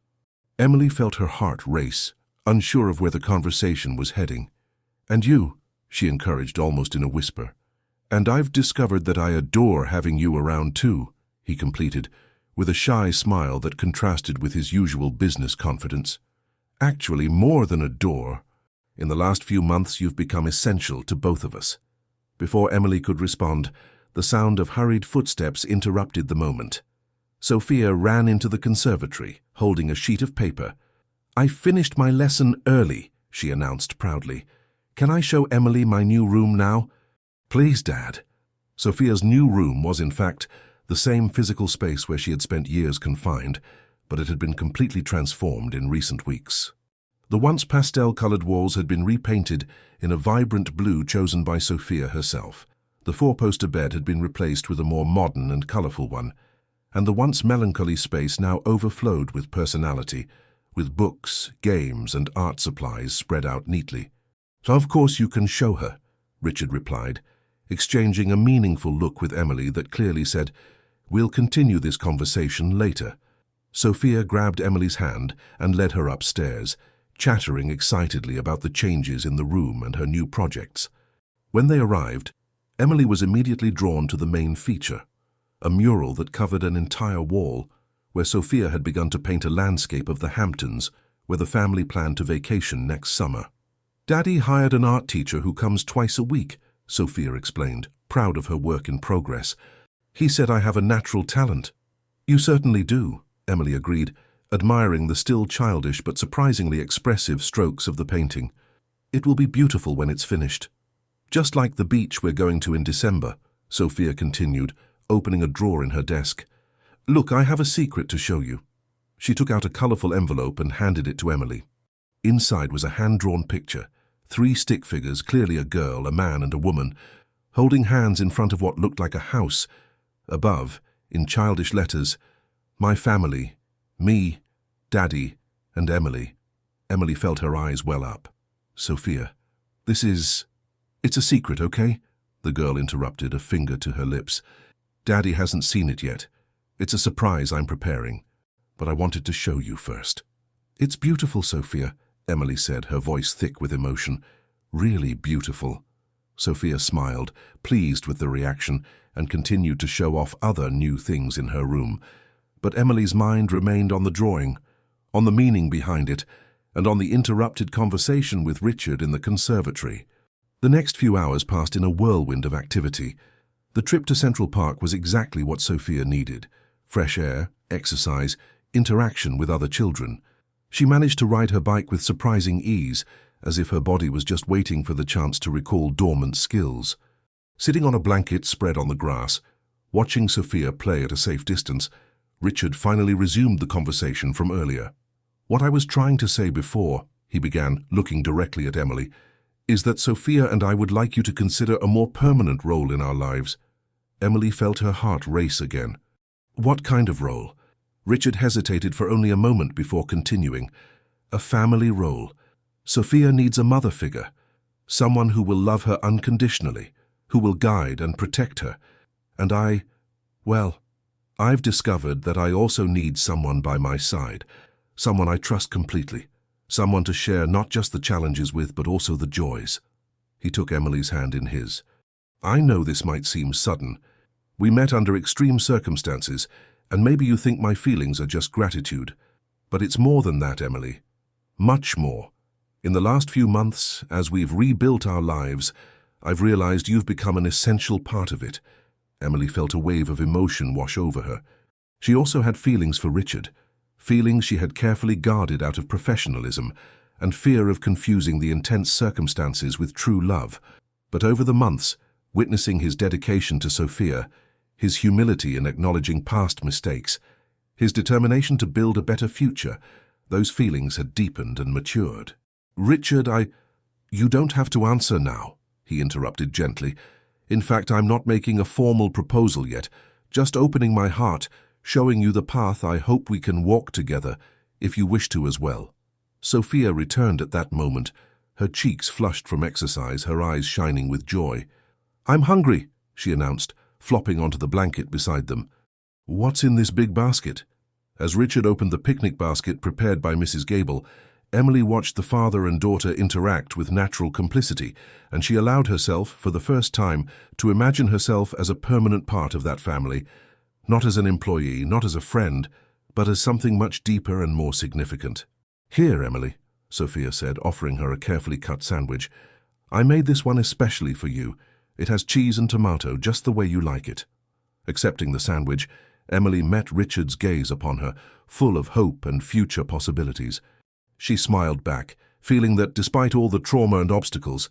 Emily felt her heart race, unsure of where the conversation was heading. "And you," she encouraged almost in a whisper. "And I've discovered that I adore having you around too," he completed, with a shy smile that contrasted with his usual business confidence. "Actually, more than adore. In the last few months, you've become essential to both of us." Before Emily could respond, the sound of hurried footsteps interrupted the moment. Sophia ran into the conservatory, holding a sheet of paper. "I finished my lesson early," she announced proudly. "Can I show Emily my new room now?" "Please, Dad." Sophia's new room was, in fact, the same physical space where she had spent years confined, but it had been completely transformed in recent weeks. The once pastel-colored walls had been repainted in a vibrant blue chosen by Sophia herself. The four-poster bed had been replaced with a more modern and colorful one, and the once melancholy space now overflowed with personality, with books, games, and art supplies spread out neatly. "Of course you can show her," Richard replied, exchanging a meaningful look with Emily that clearly said, "We'll continue this conversation later." Sophia grabbed Emily's hand and led her upstairs, chattering excitedly about the changes in the room and her new projects. When they arrived, Emily was immediately drawn to the main feature, a mural that covered an entire wall, where Sophia had begun to paint a landscape of the Hamptons, where the family planned to vacation next summer. "Daddy hired an art teacher who comes twice a week," Sophia explained, proud of her work in progress. "He said I have a natural talent." "You certainly do," Emily agreed, admiring the still childish but surprisingly expressive strokes of the painting. "It will be beautiful when it's finished. Just like the beach we're going to in December," Sophia continued, opening a drawer in her desk. "Look, I have a secret to show you." She took out a colorful envelope and handed it to Emily. Inside was a hand-drawn picture, 3 stick figures, clearly a girl, a man, and a woman, holding hands in front of what looked like a house. Above, in childish letters, "My family, me, Daddy, and Emily." Emily felt her eyes well up. "Sophia, it's a secret, okay?" the girl interrupted, a finger to her lips. "Daddy hasn't seen it yet. It's a surprise I'm preparing, but I wanted to show you first." "It's beautiful, Sophia," Emily said, her voice thick with emotion. "Really beautiful." Sophia smiled, pleased with the reaction, and continued to show off other new things in her room. But Emily's mind remained on the drawing, on the meaning behind it, and on the interrupted conversation with Richard in the conservatory. The next few hours passed in a whirlwind of activity. The trip to Central Park was exactly what Sophia needed: fresh air, exercise, interaction with other children. She managed to ride her bike with surprising ease, as if her body was just waiting for the chance to recall dormant skills. Sitting on a blanket spread on the grass, watching Sophia play at a safe distance, Richard finally resumed the conversation from earlier. "What I was trying to say before," he began, looking directly at Emily, "is that Sophia and I would like you to consider a more permanent role in our lives." Emily felt her heart race again. "What kind of role?" Richard hesitated for only a moment before continuing. "A family role. Sophia needs a mother figure, someone who will love her unconditionally, who will guide and protect her. And I've discovered that I also need someone by my side, someone I trust completely, someone to share not just the challenges with, but also the joys." He took Emily's hand in his. "I know this might seem sudden. We met under extreme circumstances, and maybe you think my feelings are just gratitude. But it's more than that, Emily. Much more. In the last few months, as we've rebuilt our lives, I've realized you've become an essential part of it." Emily felt a wave of emotion wash over her. She also had feelings for Richard, feelings she had carefully guarded out of professionalism and fear of confusing the intense circumstances with true love. But over the months, witnessing his dedication to Sophia, his humility in acknowledging past mistakes, his determination to build a better future, those feelings had deepened and matured. "Richard, You don't have to answer now," he interrupted gently. "In fact, I'm not making a formal proposal yet, just opening my heart, showing you the path I hope we can walk together, if you wish to as well." Sophia returned at that moment, her cheeks flushed from exercise, her eyes shining with joy. "I'm hungry," she announced, flopping onto the blanket beside them. "What's in this big basket?" As Richard opened the picnic basket prepared by Mrs. Gable, Emily watched the father and daughter interact with natural complicity, and she allowed herself, for the first time, to imagine herself as a permanent part of that family, not as an employee, not as a friend, but as something much deeper and more significant. "Here, Emily," Sophia said, offering her a carefully cut sandwich. "I made this one especially for you. It has cheese and tomato, just the way you like it." Accepting the sandwich, Emily met Richard's gaze upon her, full of hope and future possibilities. She smiled back, feeling that despite all the trauma and obstacles,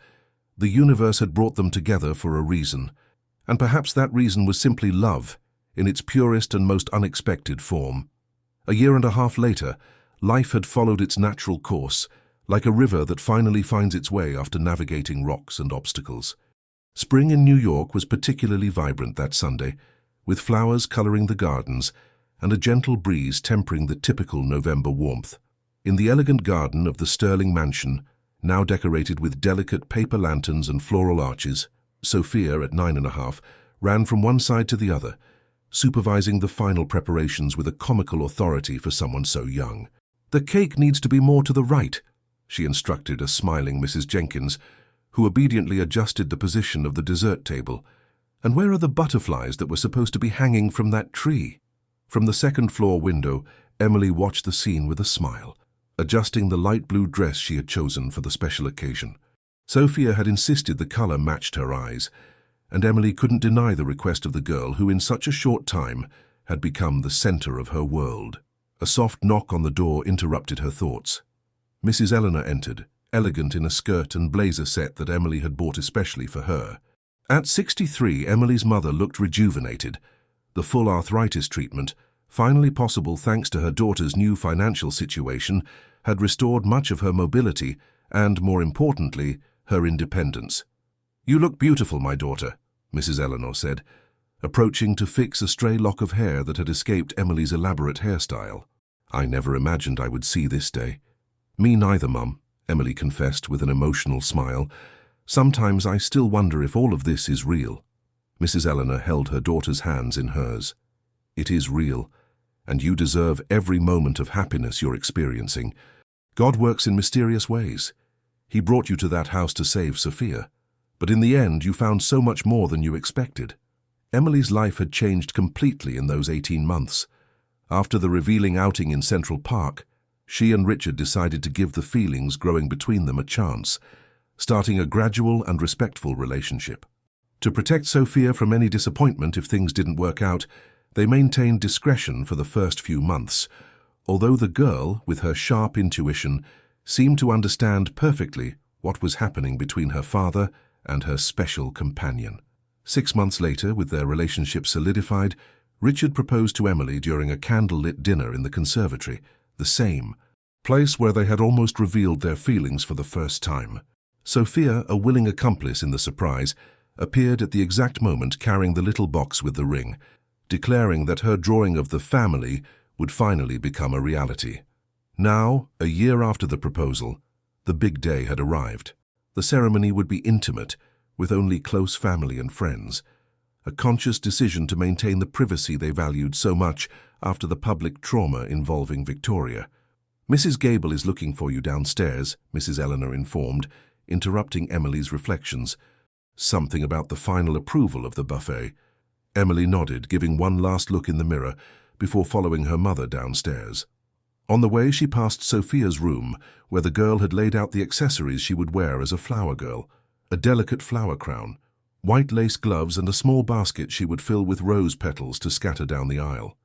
the universe had brought them together for a reason. And perhaps that reason was simply love, in its purest and most unexpected form. A year and a half later, life had followed its natural course, like a river that finally finds its way after navigating rocks and obstacles. Spring in New York was particularly vibrant that Sunday, with flowers coloring the gardens and a gentle breeze tempering the typical November warmth. In the elegant garden of the Sterling mansion, now decorated with delicate paper lanterns and floral arches, Sophia, at 9.5, ran from one side to the other, supervising the final preparations with a comical authority for someone so young. "The cake needs to be more to the right," she instructed a smiling Mrs. Jenkins, who obediently adjusted the position of the dessert table. "And where are the butterflies that were supposed to be hanging from that tree?" From the second-floor window, Emily watched the scene with a smile, adjusting the light blue dress she had chosen for the special occasion. Sophia had insisted the color matched her eyes, and Emily couldn't deny the request of the girl who in such a short time had become the center of her world. A soft knock on the door interrupted her thoughts. Mrs. Eleanor entered, elegant in a skirt and blazer set that Emily had bought especially for her. At 63, Emily's mother looked rejuvenated. The full arthritis treatment, finally possible thanks to her daughter's new financial situation, had restored much of her mobility and, more importantly, her independence. "You look beautiful, my daughter," Mrs. Eleanor said, approaching to fix a stray lock of hair that had escaped Emily's elaborate hairstyle. "I never imagined I would see this day." "Me neither, Mum," Emily confessed with an emotional smile. "Sometimes I still wonder if all of this is real." Mrs. Eleanor held her daughter's hands in hers. "It is real, and you deserve every moment of happiness you're experiencing. God works in mysterious ways. He brought you to that house to save Sophia, but in the end you found so much more than you expected." Emily's life had changed completely in those 18 months. After the revealing outing in Central Park, she and Richard decided to give the feelings growing between them a chance, starting a gradual and respectful relationship. To protect Sophia from any disappointment if things didn't work out, they maintained discretion for the first few months, although the girl, with her sharp intuition, seemed to understand perfectly what was happening between her father and her special companion. 6 months later, with their relationship solidified, Richard proposed to Emily during a candlelit dinner in the conservatory, the same place where they had almost revealed their feelings for the first time. Sophia, a willing accomplice in the surprise, appeared at the exact moment carrying the little box with the ring, declaring that her drawing of the family would finally become a reality. Now, a year after the proposal, the big day had arrived. The ceremony would be intimate, with only close family and friends, a conscious decision to maintain the privacy they valued so much after the public trauma involving Victoria. "Mrs. Gable is looking for you downstairs," Mrs. Eleanor informed, interrupting Emily's reflections. "Something about the final approval of the buffet." Emily nodded, giving one last look in the mirror before following her mother downstairs. On the way, she passed Sophia's room, where the girl had laid out the accessories she would wear as a flower girl: a delicate flower crown, white lace gloves, and a small basket she would fill with rose petals to scatter down the aisle.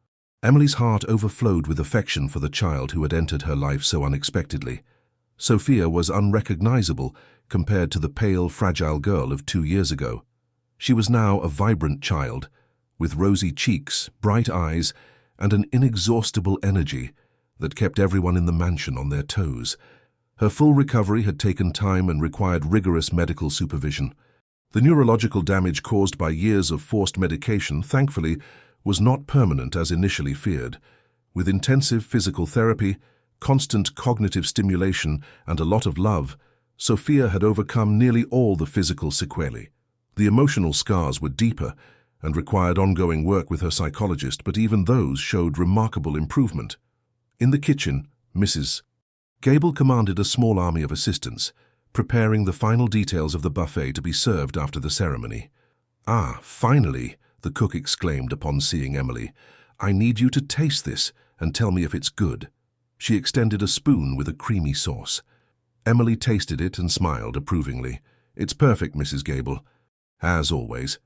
Emily's heart overflowed with affection for the child who had entered her life so unexpectedly. Sophia was unrecognizable compared to the pale, fragile girl of 2 years ago. She was now a vibrant child, with rosy cheeks, bright eyes, and an inexhaustible energy that kept everyone in the mansion on their toes. Her full recovery had taken time and required rigorous medical supervision. The neurological damage caused by years of forced medication, thankfully, was not permanent as initially feared. With intensive physical therapy, constant cognitive stimulation, and a lot of love, Sophia had overcome nearly all the physical sequelae. The emotional scars were deeper and required ongoing work with her psychologist, but even those showed remarkable improvement. In the kitchen, Mrs. Gable commanded a small army of assistants, preparing the final details of the buffet to be served after the ceremony. "Ah, finally!" the cook exclaimed upon seeing Emily. "I need you to taste this and tell me if it's good." She extended a spoon with a creamy sauce. Emily tasted it and smiled approvingly. "It's perfect, Mrs. Gable, as always.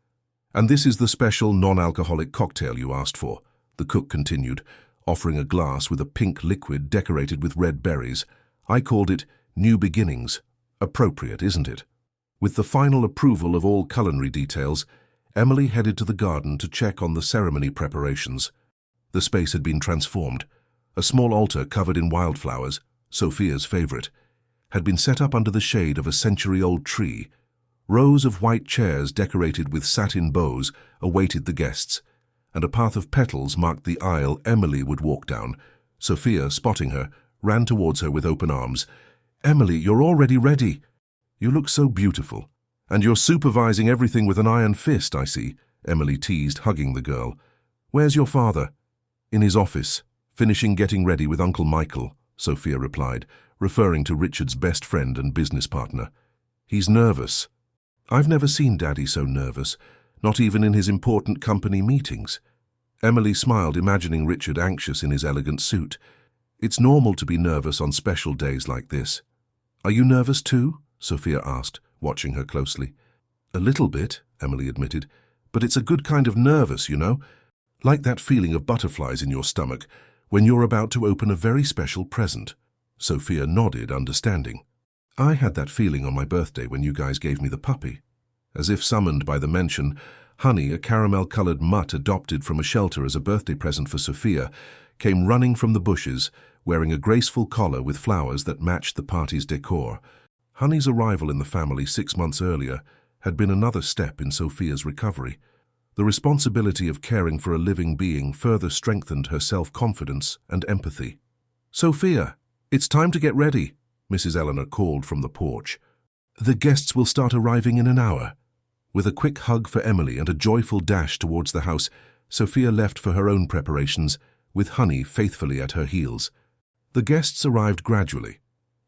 And this is the special non-alcoholic cocktail you asked for," the cook continued, offering a glass with a pink liquid decorated with red berries. "I called it New Beginnings. Appropriate, isn't it?" With the final approval of all culinary details, Emily headed to the garden to check on the ceremony preparations. The space had been transformed. A small altar covered in wildflowers, Sophia's favorite, had been set up under the shade of a century-old tree. Rows of white chairs decorated with satin bows awaited the guests, and a path of petals marked the aisle Emily would walk down. Sophia, spotting her, ran towards her with open arms. "Emily, you're already ready. You look so beautiful. And you're supervising everything with an iron fist, I see," Emily teased, hugging the girl. "Where's your father?" "In his office, finishing getting ready with Uncle Michael," Sophia replied, referring to Richard's best friend and business partner. "He's nervous." "I've never seen Daddy so nervous, not even in his important company meetings." Emily smiled, imagining Richard anxious in his elegant suit. "It's normal to be nervous on special days like this." "Are you nervous too?" Sophia asked, watching her closely. "A little bit," Emily admitted, "but it's a good kind of nervous, you know? Like that feeling of butterflies in your stomach when you're about to open a very special present." Sophia nodded, understanding. "I had that feeling on my birthday when you guys gave me the puppy." As if summoned by the mention, Honey, a caramel-colored mutt adopted from a shelter as a birthday present for Sophia, came running from the bushes, wearing a graceful collar with flowers that matched the party's decor. Honey's arrival in the family 6 months earlier had been another step in Sophia's recovery. The responsibility of caring for a living being further strengthened her self-confidence and empathy. "Sophia, it's time to get ready," Mrs. Eleanor called from the porch. "The guests will start arriving in an hour." With a quick hug for Emily and a joyful dash towards the house, Sophia left for her own preparations, with Honey faithfully at her heels. The guests arrived gradually.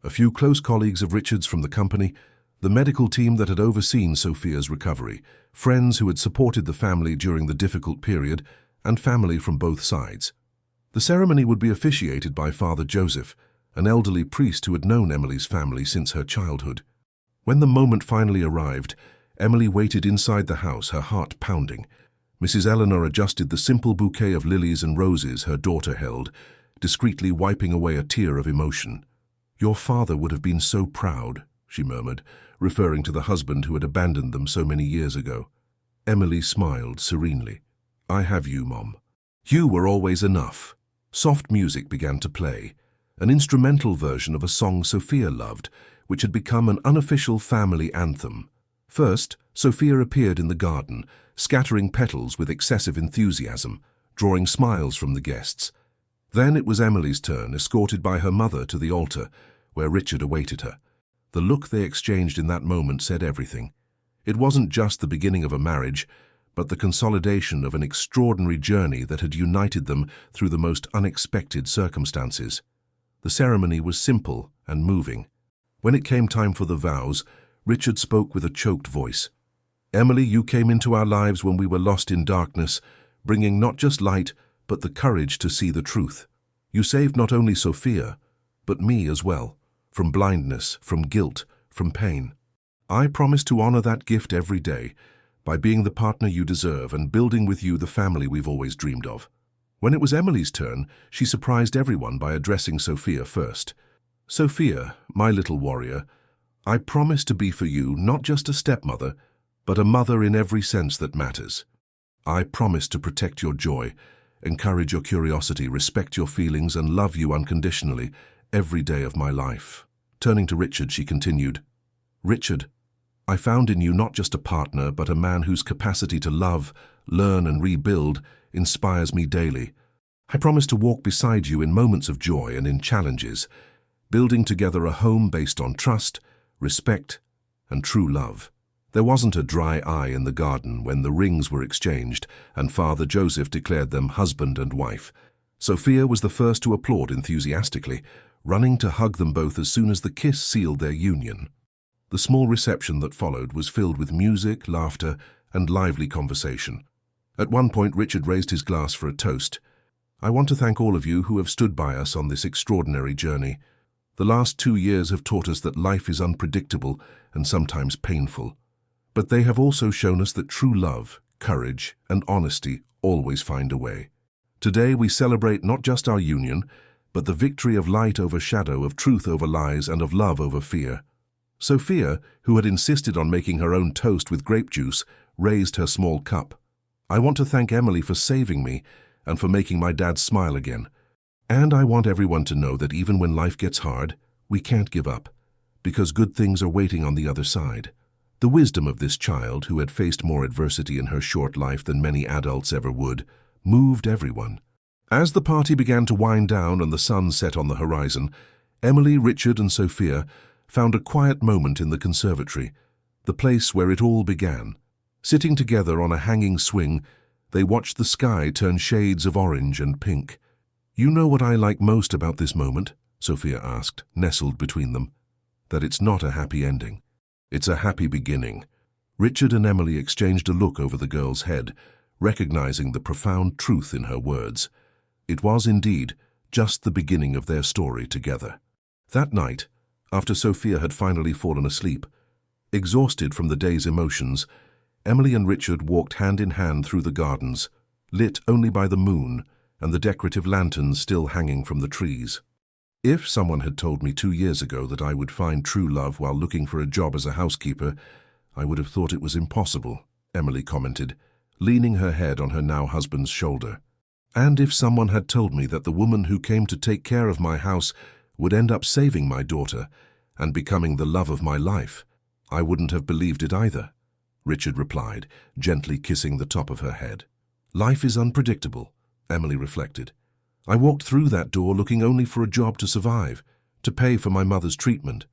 A few close colleagues of Richard's from the company, the medical team that had overseen Sophia's recovery, friends who had supported the family during the difficult period, and family from both sides. The ceremony would be officiated by Father Joseph, an elderly priest who had known Emily's family since her childhood. When the moment finally arrived, Emily waited inside the house, her heart pounding. Mrs. Eleanor adjusted the simple bouquet of lilies and roses her daughter held, discreetly wiping away a tear of emotion. "Your father would have been so proud," she murmured, referring to the husband who had abandoned them so many years ago. Emily smiled serenely. "I have you, Mom. You were always enough." Soft music began to play, an instrumental version of a song Sophia loved, which had become an unofficial family anthem. First, Sophia appeared in the garden, scattering petals with excessive enthusiasm, drawing smiles from the guests. Then it was Emily's turn, escorted by her mother to the altar, where Richard awaited her. The look they exchanged in that moment said everything. It wasn't just the beginning of a marriage, but the consolidation of an extraordinary journey that had united them through the most unexpected circumstances. The ceremony was simple and moving. When it came time for the vows, Richard spoke with a choked voice. "Emily, you came into our lives when we were lost in darkness, bringing not just light, but the courage to see the truth. You saved not only Sophia, but me as well, from blindness, from guilt, from pain. I promise to honor that gift every day, by being the partner you deserve and building with you the family we've always dreamed of." When it was Emily's turn, she surprised everyone by addressing Sophia first. "Sophia, my little warrior, I promise to be for you not just a stepmother, but a mother in every sense that matters. I promise to protect your joy, encourage your curiosity, respect your feelings, and love you unconditionally every day of my life." Turning to Richard, she continued, "Richard, I found in you not just a partner, but a man whose capacity to love, learn, and rebuild inspires me daily. I promise to walk beside you in moments of joy and in challenges, building together a home based on trust, respect, and true love." There wasn't a dry eye in the garden when the rings were exchanged and Father Joseph declared them husband and wife. Sophia was the first to applaud enthusiastically, running to hug them both as soon as the kiss sealed their union. The small reception that followed was filled with music, laughter, and lively conversation. At one point, Richard raised his glass for a toast. "I want to thank all of you who have stood by us on this extraordinary journey. The last 2 years have taught us that life is unpredictable and sometimes painful. But they have also shown us that true love, courage, and honesty always find a way. Today we celebrate not just our union, but the victory of light over shadow, of truth over lies, and of love over fear." Sophia, who had insisted on making her own toast with grape juice, raised her small cup. "I want to thank Emily for saving me and for making my dad smile again. And I want everyone to know that even when life gets hard, we can't give up, because good things are waiting on the other side." The wisdom of this child, who had faced more adversity in her short life than many adults ever would, moved everyone. As the party began to wind down and the sun set on the horizon, Emily, Richard and Sophia found a quiet moment in the conservatory, the place where it all began. Sitting together on a hanging swing, they watched the sky turn shades of orange and pink. "You know what I like most about this moment?" Sophia asked, nestled between them. "That it's not a happy ending. It's a happy beginning." Richard and Emily exchanged a look over the girl's head, recognizing the profound truth in her words. It was indeed just the beginning of their story together. That night, after Sophia had finally fallen asleep, exhausted from the day's emotions, Emily and Richard walked hand in hand through the gardens, lit only by the moon and the decorative lanterns still hanging from the trees. "If someone had told me 2 years ago that I would find true love while looking for a job as a housekeeper, I would have thought it was impossible," Emily commented, leaning her head on her now husband's shoulder. "And if someone had told me that the woman who came to take care of my house would end up saving my daughter and becoming the love of my life, I wouldn't have believed it either," Richard replied, gently kissing the top of her head. "Life is unpredictable," Emily reflected. "I walked through that door looking only for a job to survive, to pay for my mother's treatment.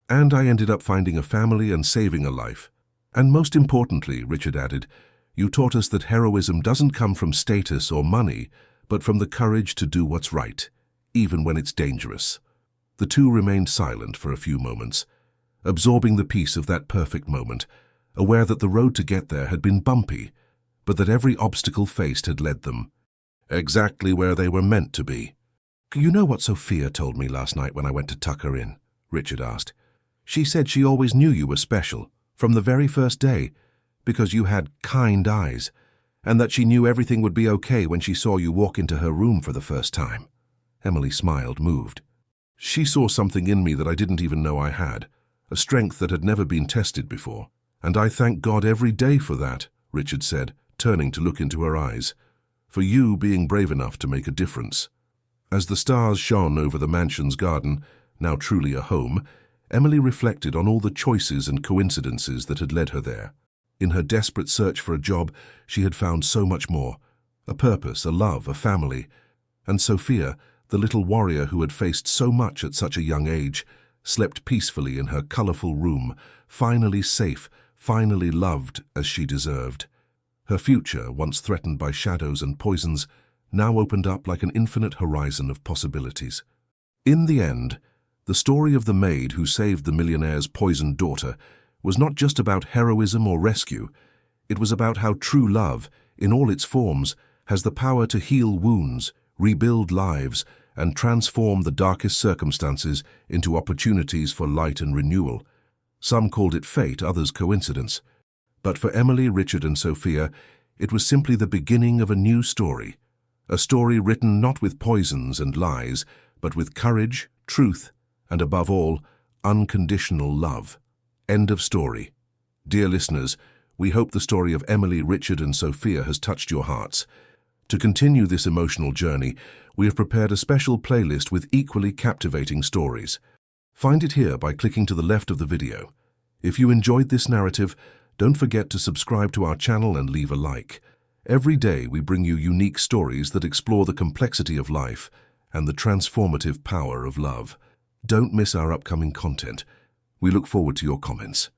And I ended up finding a family and saving a life. And most importantly," Richard added, "you taught us that heroism doesn't come from status or money, but from the courage to do what's right, even when it's dangerous." The two remained silent for a few moments, absorbing the peace of that perfect moment, aware that the road to get there had been bumpy, but that every obstacle faced had led them exactly where they were meant to be. "You know what Sophia told me last night when I went to tuck her in?" Richard asked. "She said she always knew you were special, from the very first day, because you had kind eyes, and that she knew everything would be okay when she saw you walk into her room for the first time." Emily smiled, moved. "She saw something in me that I didn't even know I had, a strength that had never been tested before. And I thank God every day for that," Richard said, turning to look into her eyes. "For you being brave enough to make a difference." As the stars shone over the mansion's garden, now truly a home, Emily reflected on all the choices and coincidences that had led her there. In her desperate search for a job, she had found so much more: a purpose, a love, a family. And Sophia, the little warrior who had faced so much at such a young age, slept peacefully in her colorful room, finally safe, finally loved as she deserved. Her future, once threatened by shadows and poisons, now opened up like an infinite horizon of possibilities. In the end, the story of the maid who saved the millionaire's poisoned daughter was not just about heroism or rescue. It was about how true love, in all its forms, has the power to heal wounds, rebuild lives, and transform the darkest circumstances into opportunities for light and renewal. Some called it fate, others coincidence. But for Emily, Richard and Sophia, it was simply the beginning of a new story. A story written not with poisons and lies, but with courage, truth, and above all, unconditional love. End of story. Dear listeners, we hope the story of Emily, Richard and Sophia has touched your hearts. To continue this emotional journey, we have prepared a special playlist with equally captivating stories. Find it here by clicking to the left of the video. If you enjoyed this narrative, don't forget to subscribe to our channel and leave a like. Every day we bring you unique stories that explore the complexity of life and the transformative power of love. Don't miss our upcoming content. We look forward to your comments.